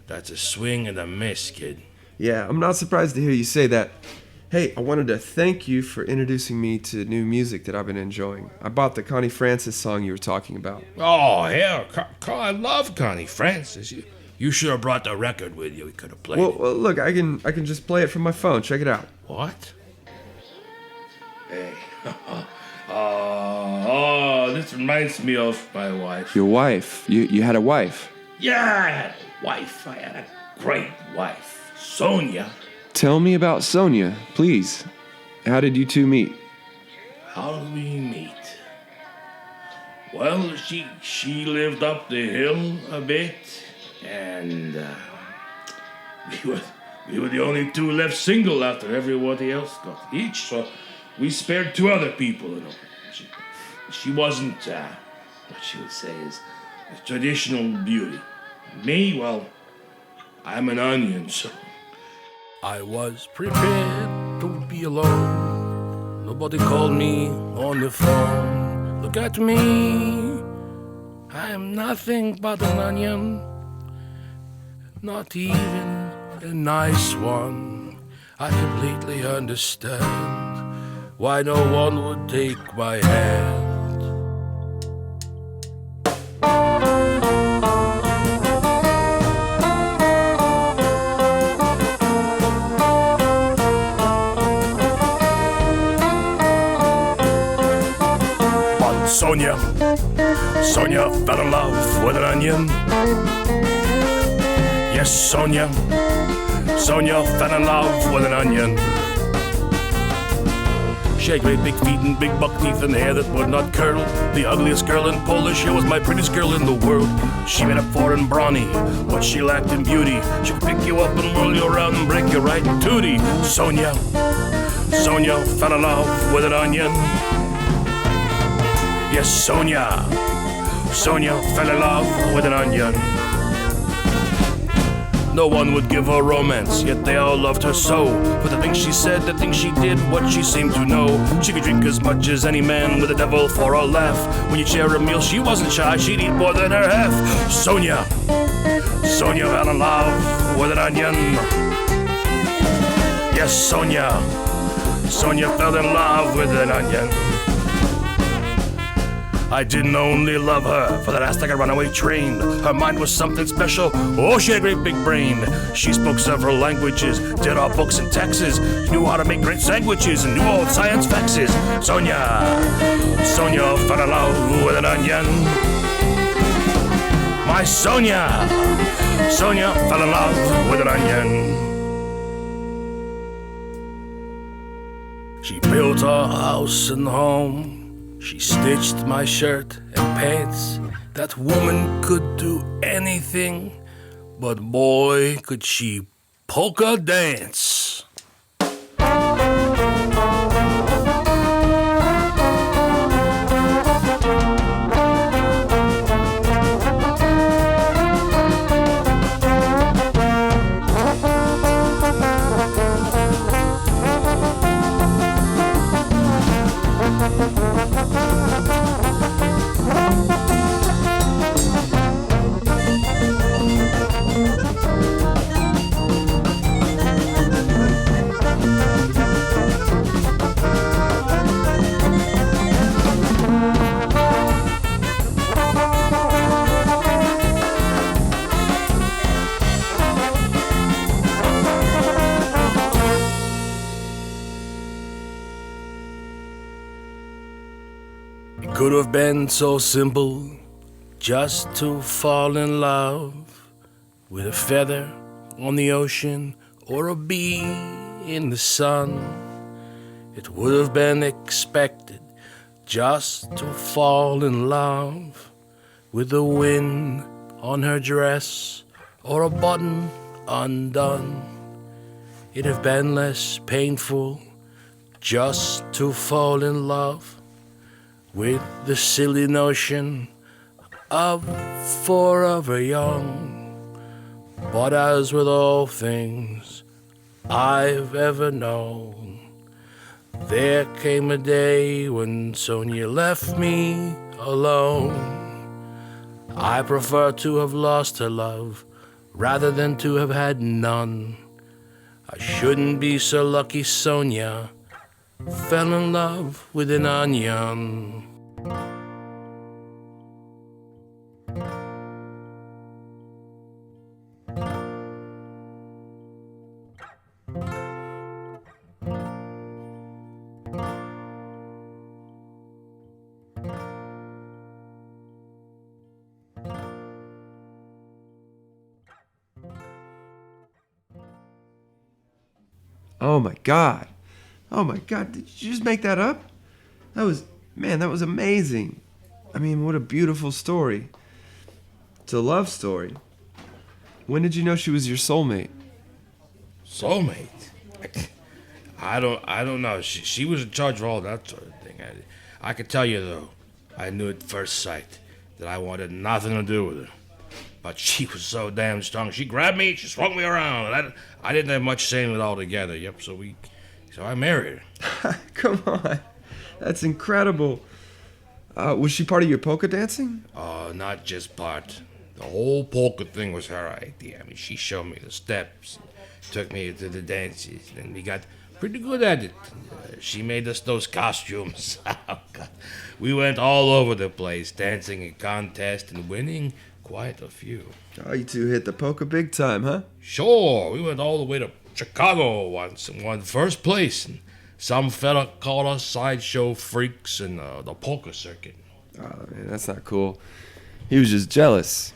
That's a swing and a miss, kid. Yeah, I'm not surprised to hear you say that. Hey, I wanted to thank you for introducing me to new music that I've been enjoying. I bought the Connie Francis song you were talking about. Oh, hell, I love Connie Francis. You should have brought the record with you. We could have played it. Well, look, I can just play it from my phone. Check it out. What? Hey. Oh, this reminds me of my wife. Your wife? You had a wife? Yeah, I had a wife. I had a great wife. Sonia. Tell me about Sonia, please. How did you two meet? How did we meet? Well, she lived up the hill a bit, and we were the only two left single after everybody else got each, so we spared two other people. You know. She wasn't what she would say is a traditional beauty. Me, well, I'm an onion, so. I was prepared to be alone. Nobody called me on the phone. Look at me, I am nothing but an onion. Not even a nice one. I completely understand why no one would take my hand. Sonia fell in love with an onion. Yes, Sonia fell in love with an onion. She had great big feet and big buck teeth and hair that would not curl. The ugliest girl in Polish, she was my prettiest girl in the world. She made up for and brawny what she lacked in beauty. She could pick you up and roll you around and break you right in tootie. Sonia fell in love with an onion. Yes, Sonia fell in love with an onion. No one would give her romance, yet they all loved her so. For the things she said, the things she did, what she seemed to know. She could drink as much as any man with the devil for a laugh. When you share a meal, she wasn't shy, she'd eat more than her half. Sonia fell in love with an onion. Yes, Sonia fell in love with an onion. I didn't only love her for that ass like a runaway train. Her mind was something special. Oh, she had a great big brain. She spoke several languages, did all books and texts, knew how to make great sandwiches, and knew all science faxes. Sonia fell in love with an onion. My Sonia fell in love with an onion. She built a house and home. She stitched my shirt and pants. That woman could do anything, but boy, could she polka dance. could have been so simple just to fall in love with a feather on the ocean or a bee in the sun. It would have been expected just to fall in love with the wind on her dress or a button undone. It'd have been less painful just to fall in love with the silly notion of forever young. But as with all things I've ever known, there came a day when Sonia left me alone. I prefer to have lost her love rather than to have had none. I shouldn't be so lucky Sonia fell in love with an onion. Oh my God. Oh my God. Did you just make that up? That was amazing. I mean, what a beautiful story. It's a love story. When did you know she was your soulmate? Soulmate? I don't know. She was in charge of all that sort of thing. I could tell you, though, I knew at first sight that I wanted nothing to do with her. But she was so damn strong. She grabbed me, she swung me around, and I didn't have much say in it altogether. Yep, so I married her. Come on. That's incredible. Was she part of your polka dancing? Oh, not just part. The whole polka thing was her idea. I mean, she showed me the steps, took me to the dances, and we got pretty good at it. She made us those costumes. Oh, God. We went all over the place, dancing in contests and winning quite a few. Oh, you two hit the polka big time, huh? Sure. We went all the way to Chicago once and won first place. And some fella called us sideshow freaks in the polka circuit. Oh, man, that's not cool. He was just jealous.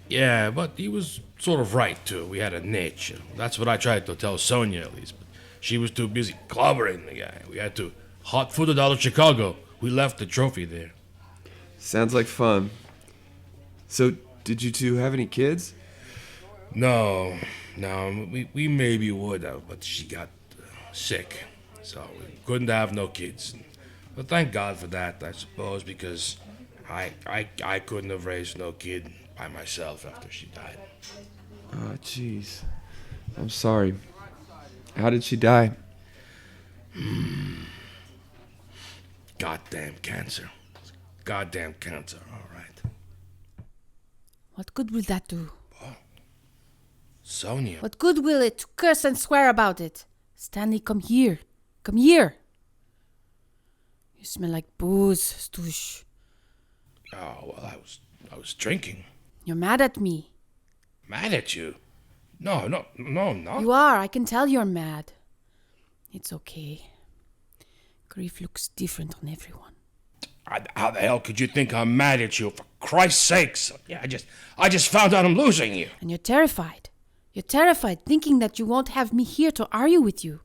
Yeah, but he was sort of right, too. We had a niche. That's what I tried to tell Sonia, at least. But she was too busy clobbering the guy. We had to hot-foot it out of Chicago. We left the trophy there. Sounds like fun. So, did you two have any kids? No, we maybe would have, but she got sick, so we couldn't have no kids. But thank God for that, I suppose, because I couldn't have raised no kid by myself after she died. Oh, jeez. I'm sorry. How did she die? Goddamn cancer. Goddamn cancer, all right. What good will that do? Sonia. What good will it to curse and swear about it? Stanley, come here. Come here. You smell like booze, Stoosh. Oh, well, I was drinking. You're mad at me. Mad at you? No, not. You are. I can tell you're mad. It's okay. Grief looks different on everyone. How the hell could you think I'm mad at you? For Christ's sakes! Yeah, I just found out I'm losing you. And you're terrified. You're terrified, thinking that you won't have me here to argue with you.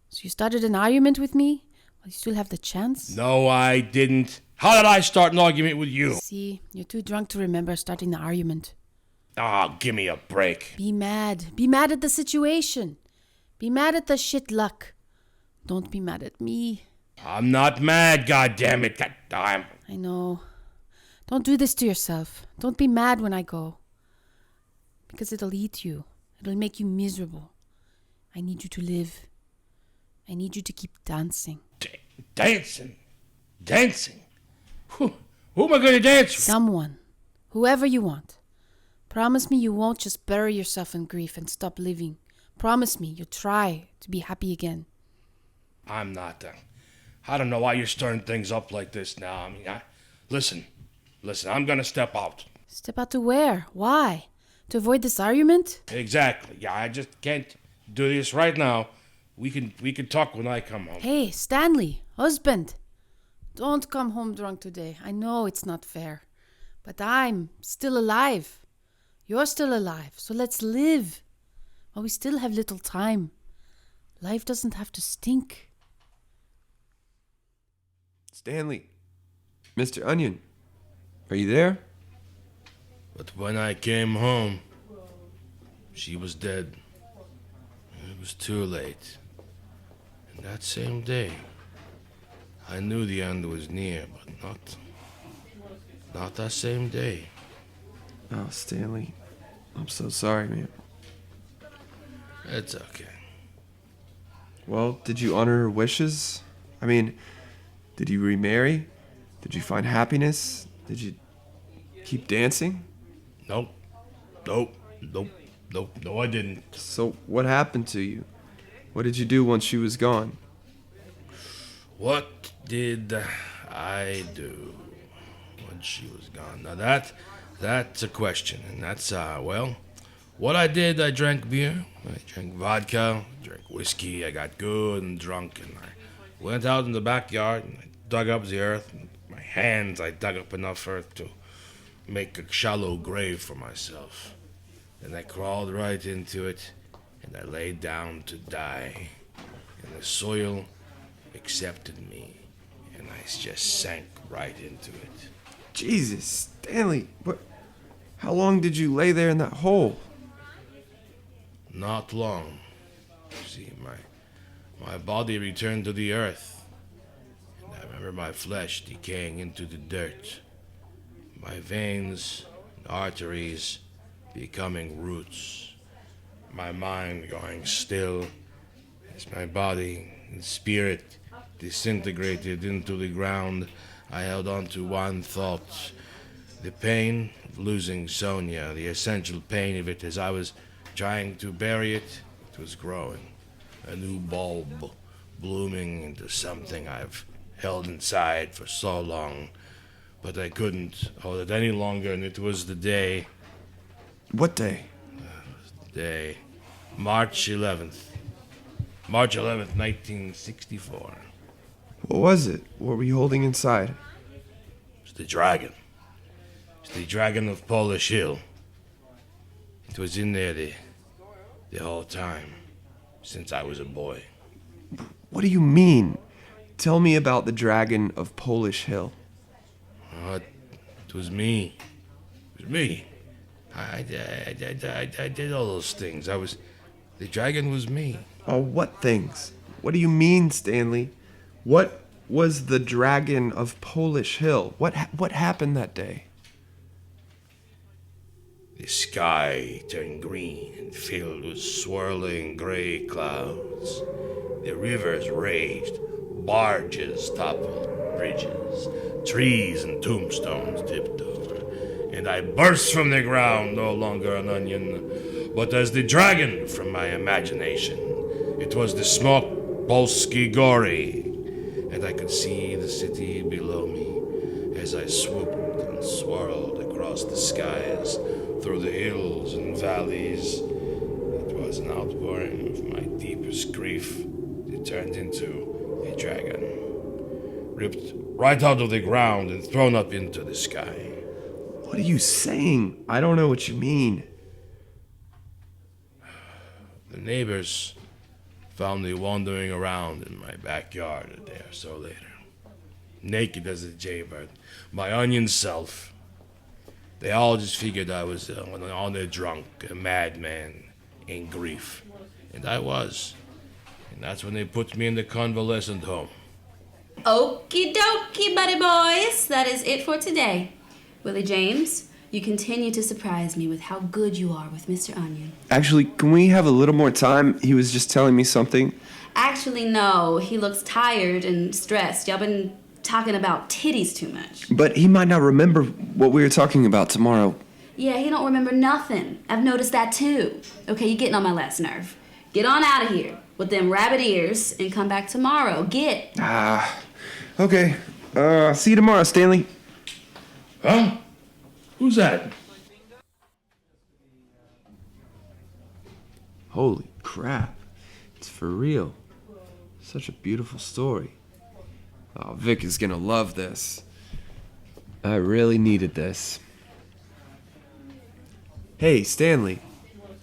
So you started an argument with me while you still have the chance? No, I didn't. How did I start an argument with you? See, you're too drunk to remember starting the argument. Oh, give me a break. Be mad. Be mad at the situation. Be mad at the shit luck. Don't be mad at me. I'm not mad, goddammit. God, I know. Don't do this to yourself. Don't be mad when I go. Because it'll eat you. It'll make you miserable. I need you to live. I need you to keep dancing. Dancing? Who am I going to dance with? Someone. Whoever you want. Promise me you won't just bury yourself in grief and stop living. Promise me you'll try to be happy again. I'm not. I don't know why you're stirring things up like this now. I mean, listen, I'm going to step out. Step out to where? Why? To avoid this argument? Exactly. Yeah, I just can't do this right now. We can talk when I come home. Hey, Stanley, husband. Don't come home drunk today. I know it's not fair. But I'm still alive. You're still alive, so let's live. While we still have little time. Life doesn't have to stink. Stanley. Mr. Onion. Are you there? But when I came home, she was dead. It was too late. And that same day, I knew the end was near, but not that same day. Oh, Stanley. I'm so sorry, man. It's okay. Well, did you honor her wishes? I mean, did you remarry? Did you find happiness? Did you keep dancing? Nope, no, I didn't. So, what happened to you? What did you do once she was gone? What did I do when she was gone? Now that's a question, and that's, well, what I did, I drank beer, I drank vodka, I drank whiskey, I got good and drunk, and I went out in the backyard, and I dug up the earth, and with my hands, I dug up enough earth to make a shallow grave for myself. Then I crawled right into it, and I laid down to die, and the soil accepted me, and I just sank right into it. Jesus, Stanley, what? How long did you lay there in that hole? Not long. See, my body returned to the earth, and I remember my flesh decaying into the dirt, my veins and arteries becoming roots, my mind going still as my body and spirit disintegrated into the ground. I held on to one thought, the pain of losing Sonia, the essential pain of it. As I was trying to bury it, it was growing, a new bulb blooming into something I've held inside for so long, but I couldn't hold it any longer, and it was the day. What day? Day, March 11th. March 11th, 1964. What was it? What were you holding inside? It's the dragon. It's the dragon of Polish Hill. It was in there the whole time, since I was a boy. What do you mean? Tell me about the dragon of Polish Hill. It was me. It was me. I did all those things. The dragon was me. Oh, what things? What do you mean, Stanley? What was the dragon of Polish Hill? What happened that day? The sky turned green and filled with swirling gray clouds. The rivers raged, barges toppled, bridges, trees and tombstones tipped over, and I burst from the ground, no longer an onion, but as the dragon from my imagination. It was the smoke Polski Gory, and I could see the city below me as I swooped and swirled across the skies, through the hills and valleys. It was an outpouring of my deepest grief. It turned into a dragon, ripped right out of the ground and thrown up into the sky. What are you saying? I don't know what you mean. The neighbors found me wandering around in my backyard a day or so later, naked as a jaybird, my onion self. They all just figured I was on a drunk, a madman in grief. And I was. And that's when they put me in the convalescent home. Okie dokie, buddy boys. That is it for today. Willie James, you continue to surprise me with how good you are with Mr. Onion. Actually, can we have a little more time? He was just telling me something. Actually, no. He looks tired and stressed. Y'all been talking about titties too much. But he might not remember what we were talking about tomorrow. Yeah, he don't remember nothing. I've noticed that too. Okay, you're getting on my last nerve. Get on out of here with them rabbit ears and come back tomorrow. Get. Okay. See you tomorrow, Stanley. Huh? Who's that? Holy crap. It's for real. Such a beautiful story. Oh, Vic is gonna love this. I really needed this. Hey, Stanley.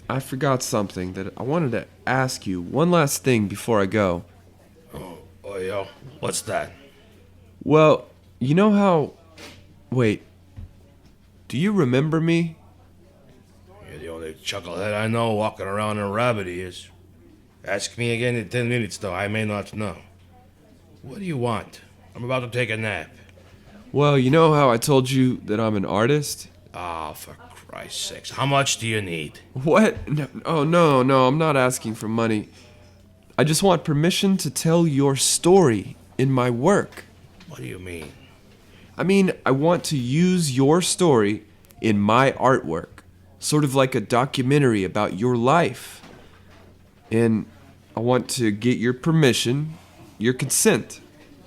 I forgot something that I wanted to ask you. One last thing before I go. Oh, yo, what's that? Well, you know how... Wait. Do you remember me? You're the only chucklehead I know walking around in rabbit ears. Ask me again in 10 minutes, though. I may not know. What do you want? I'm about to take a nap. Well, you know how I told you that I'm an artist? Ah, for Christ's sakes. How much do you need? What? No, oh, no, I'm not asking for money. I just want permission to tell your story in my work. What do you mean? I mean, I want to use your story in my artwork. Sort of like a documentary about your life. And I want to get your permission, your consent.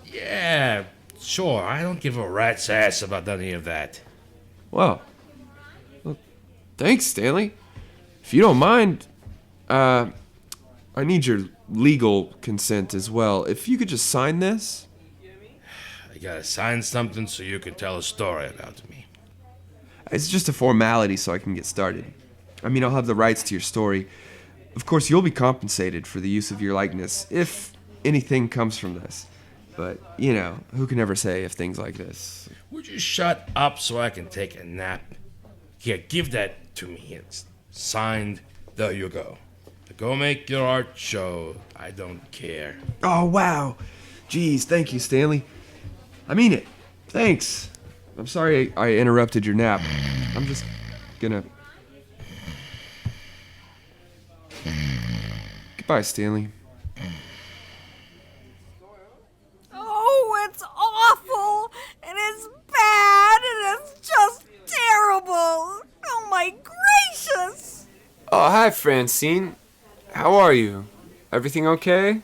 Yeah, sure. I don't give a rat's ass about any of that. Well, thanks, Stanley. If you don't mind, I need your legal consent as well. If you could just sign this. I gotta sign something so you can tell a story about me. It's just a formality so I can get started. I mean, I'll have the rights to your story. Of course, you'll be compensated for the use of your likeness, if anything comes from this. But, you know, who can ever say if things like this? Would you shut up so I can take a nap? Here, give that to me. It's signed. There you go. Go make your art show. I don't care. Oh, wow. Geez, thank you, Stanley. I mean it. Thanks. I'm sorry I interrupted your nap. I'm just gonna... Goodbye, Stanley. Oh, it's awful, and it's bad, and it's just terrible. Oh my gracious! Oh, hi, Francine. How are you? Everything okay?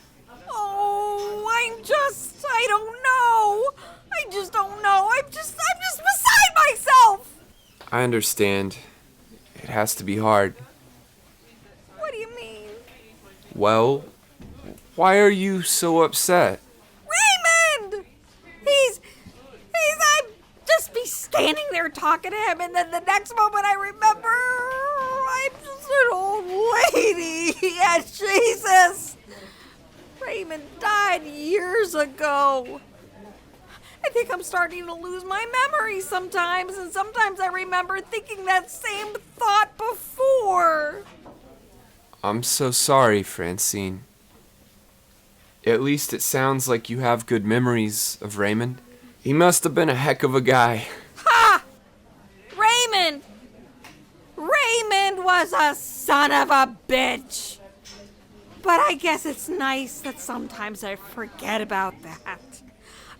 Oh, I don't know. I just don't know. I'm just beside myself. I understand. It has to be hard. What do you mean? Well, why are you so upset? Raymond! I'm just be standing there talking to him, and then the next moment I remember I'm just an old lady. Yeah, Jesus! Raymond died years ago. I think I'm starting to lose my memory sometimes, and sometimes I remember thinking that same thought before. I'm so sorry, Francine. At least it sounds like you have good memories of Raymond. He must have been a heck of a guy. Ha! Raymond! Raymond was a son of a bitch. But I guess it's nice that sometimes I forget about that.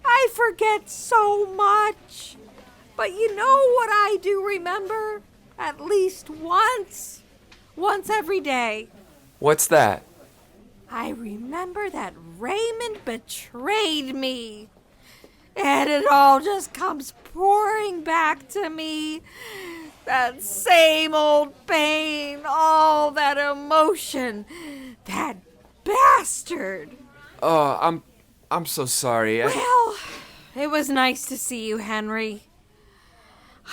I forget so much. But you know what I do remember? At least once. Once every day. What's that? I remember that Raymond betrayed me. And it all just comes pouring back to me. That same old pain, all that emotion. That bastard. Oh, I'm so sorry. Well, it was nice to see you, Henry.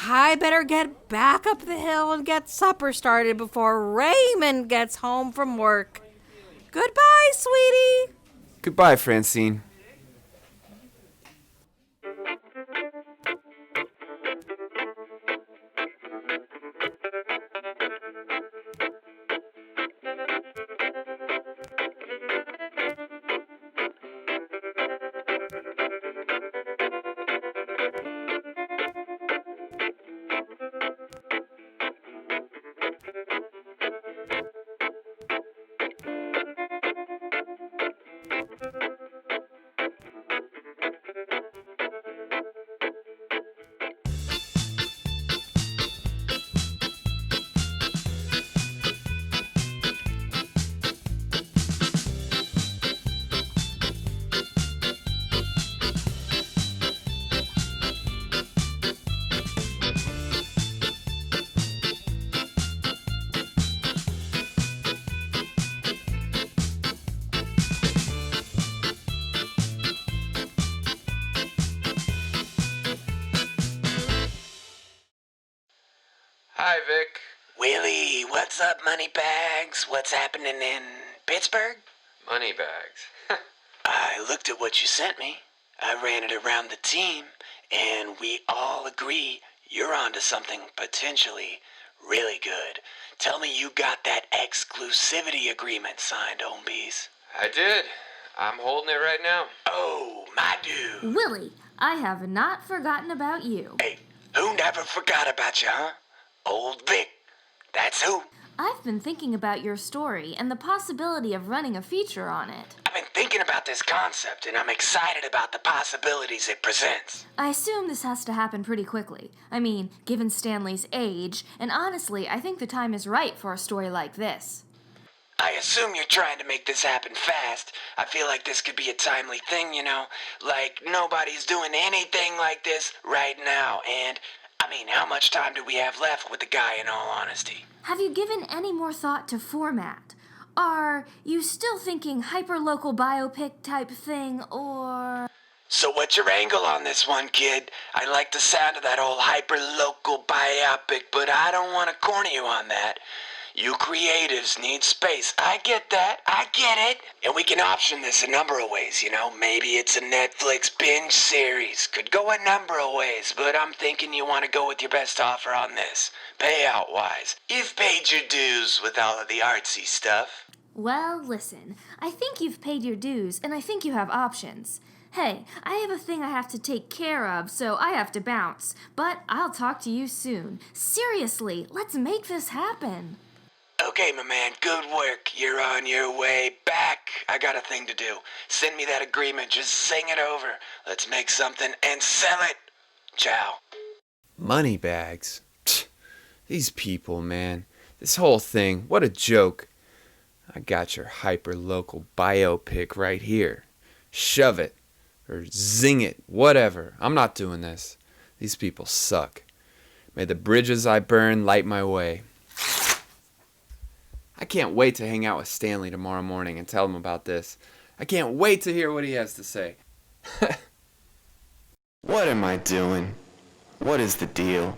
I better get back up the hill and get supper started before Raymond gets home from work. Goodbye, sweetie. Goodbye, Francine. Hi, Vic. Willie, what's up, Moneybags? What's happening in Pittsburgh? Moneybags. I looked at what you sent me. I ran it around the team, and we all agree you're onto something potentially really good. Tell me you got that exclusivity agreement signed, Homebees. I did. I'm holding it right now. Oh, my dude. Willie, I have not forgotten about you. Hey, who never forgot about you, huh? Old Vic. That's who. I've been thinking about your story and the possibility of running a feature on it. I've been thinking about this concept, and I'm excited about the possibilities it presents. I assume this has to happen pretty quickly. I mean, given Stanley's age, and honestly, I think the time is right for a story like this. I assume you're trying to make this happen fast. I feel like this could be a timely thing, you know? Like, nobody's doing anything like this right now, and I mean, how much time do we have left with the guy, in all honesty? Have you given any more thought to format? Are you still thinking hyper-local biopic type thing, or... So what's your angle on this one, kid? I like the sound of that old hyper-local biopic, but I don't want to corner you on that. You creatives need space. I get that. I get it. And we can option this a number of ways, you know? Maybe it's a Netflix binge series. Could go a number of ways, but I'm thinking you want to go with your best offer on this. Payout-wise. You've paid your dues with all of the artsy stuff. Well, listen. I think you've paid your dues, and I think you have options. Hey, I have a thing I have to take care of, so I have to bounce. But I'll talk to you soon. Seriously, let's make this happen. Okay, my man, good work. You're on your way back. I got a thing to do. Send me that agreement. Just sing it over. Let's make something and sell it. Ciao. Moneybags. These people, man. This whole thing, what a joke. I got your hyper-local biopic right here. Shove it. Or zing it. Whatever. I'm not doing this. These people suck. May the bridges I burn light my way. I can't wait to hang out with Stanley tomorrow morning and tell him about this. I can't wait to hear what he has to say. What am I doing? What is the deal?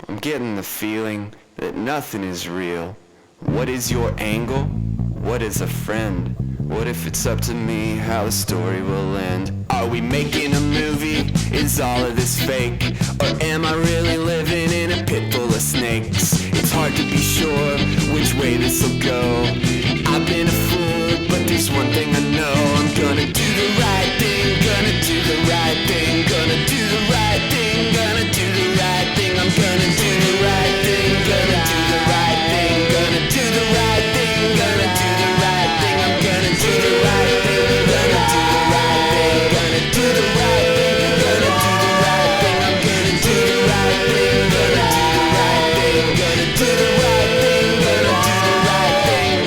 I'm getting the feeling that nothing is real. What is your angle? What is a friend? What if it's up to me how the story will end? Are we making a movie? Is all of this fake? Or am I really living in a pit full of snakes? It's hard to be sure which way this'll go. I've been a fool, but there's one thing I know. I'm gonna do the right thing, gonna do the right thing, gonna do the right thing, gonna do the right thing. I'm gonna do the right thing, gonna do the right thing, gonna do the right thing, gonna do the right thing. I'm gonna do the right thing, gonna do the right thing, gonna do the right thing, gonna do the right thing. I'm gonna do the right thing, gonna do the right thing, gonna do the right thing, gonna do the right thing.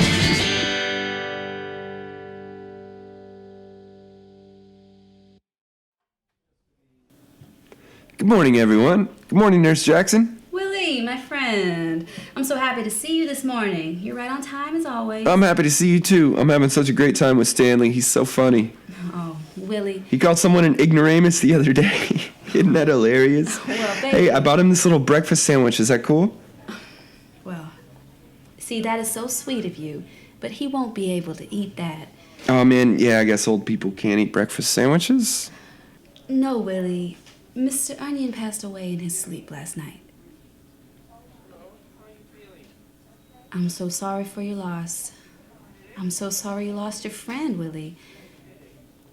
Good morning, everyone. Good morning, Nurse Jackson. Willie, my friend. I'm so happy to see you this morning. You're right on time as always. I'm happy to see you too. I'm having such a great time with Stanley. He's so funny. Oh, Willie. He called someone an ignoramus the other day. Isn't that hilarious? Well, baby. Hey, I bought him this little breakfast sandwich. Is that cool? Well, see, that is so sweet of you, but he won't be able to eat that. Oh, man, yeah, I guess old people can't eat breakfast sandwiches. No, Willie. Mr. Onion passed away in his sleep last night. I'm so sorry for your loss. I'm so sorry you lost your friend, Willie.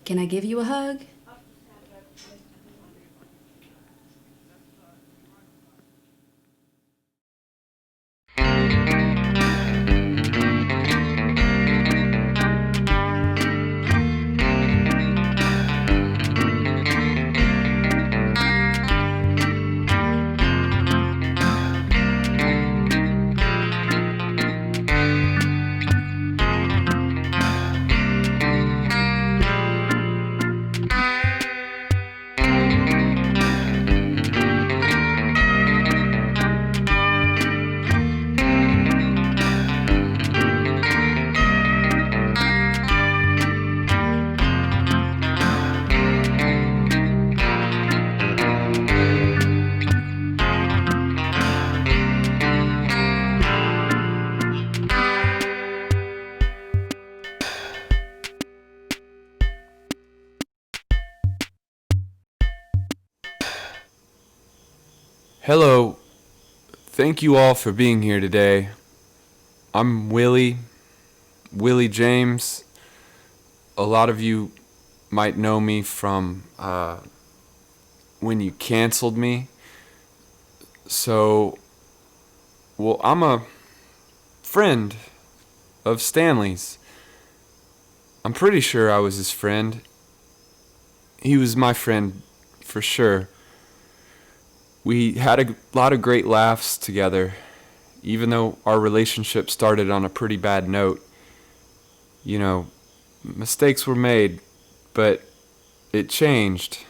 Can I give you a hug? Hello. Thank you all for being here today. I'm Willie James. A lot of you might know me from when you canceled me. So, well, I'm a friend of Stanley's. I'm pretty sure I was his friend. He was my friend for sure. We had a lot of great laughs together, even though our relationship started on a pretty bad note. You know, mistakes were made, but it changed.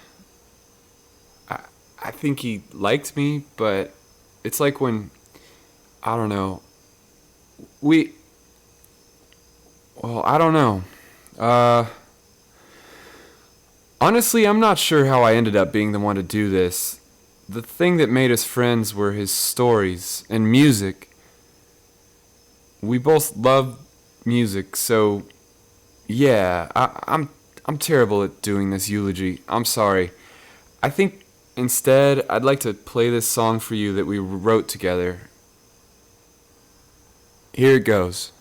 I think he liked me, but it's like when, I don't know, I don't know. Honestly, I'm not sure how I ended up being the one to do this. The thing that made us friends were his stories and music. We both love music, so yeah, I'm terrible at doing this eulogy. I'm sorry. I think instead I'd like to play this song for you that we wrote together. Here it goes.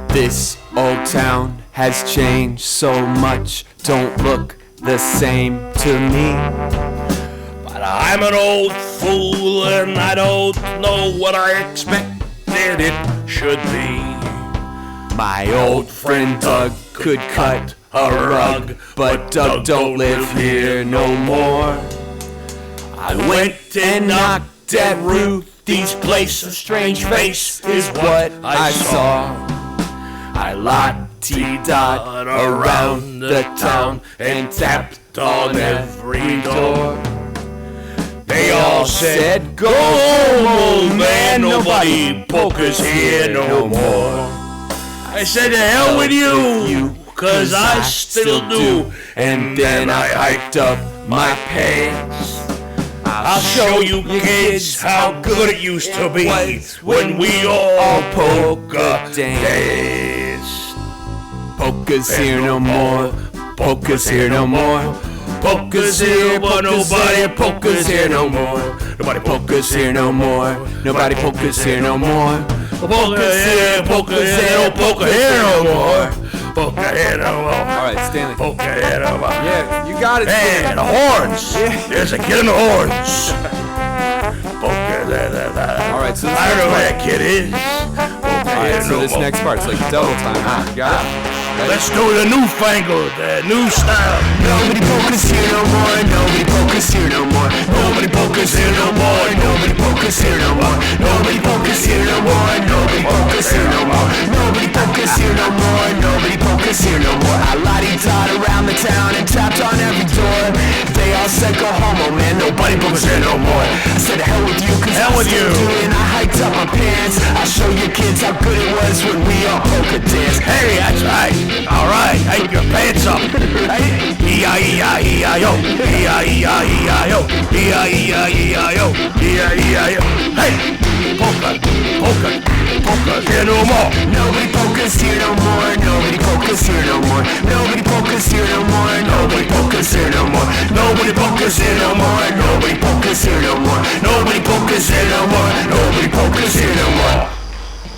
This old town has changed so much, don't look the same to me. But I'm an old fool and I don't know what I expected it should be. My old friend Doug could cut a rug, but Doug don't live here no more. I went and knocked at Ruthie's place, a strange face is what I saw. I la-ti-dot around the town and tapped on every door. They all said, go home, old man, nobody poke us here no more. I said, to hell with you, cause I still do. And then I hiked up my pants. I'll show you kids how good it used to be when we all polka danced. Polka's here no more, polka's here no more. Polka's here, but nobody polka's here no more. Nobody polka's here no more. Nobody polka's here no more. Polka's here, polka's here, polka here no more. Polka here no more. Alright, Stanley. Polka here no more. Yeah, you got it. Hey, the horns. There's a kid in the horns. Polka there. Alright, so I don't know who that kid is. Alright, so this next part's like double time. You got it. Let's do the newfangled, new style. Nobody polka's here no more. Nobody polka's here no more. Nobody polka's here no more. Nobody polka's here no more. Nobody polka's here no more. Nobody polka's here no more. Nobody polka's here no more. Nobody polka's here no more. I la-di-dot around the town and tapped on every door. They all said go home, oh man, nobody polka's here no more. I said hell with you, cause I still do. And I hiked up my pants. I'll show you kids how good it was when we all polka danced. Hey, that's right. All right, hike your pants up. E-I-E-I-E-I-O, E-I-E-I-E-I-O, E-I-E-I-E-I-O, E-I-E-I-O. Hey, polka here no more. Nobody polka's here no more. Nobody polka's here no more. Nobody polka's here no more. Nobody polka's here no more. Nobody polka's here no more. Nobody polka's here no more. Nobody polka's here no more. Nobody polka's here no more.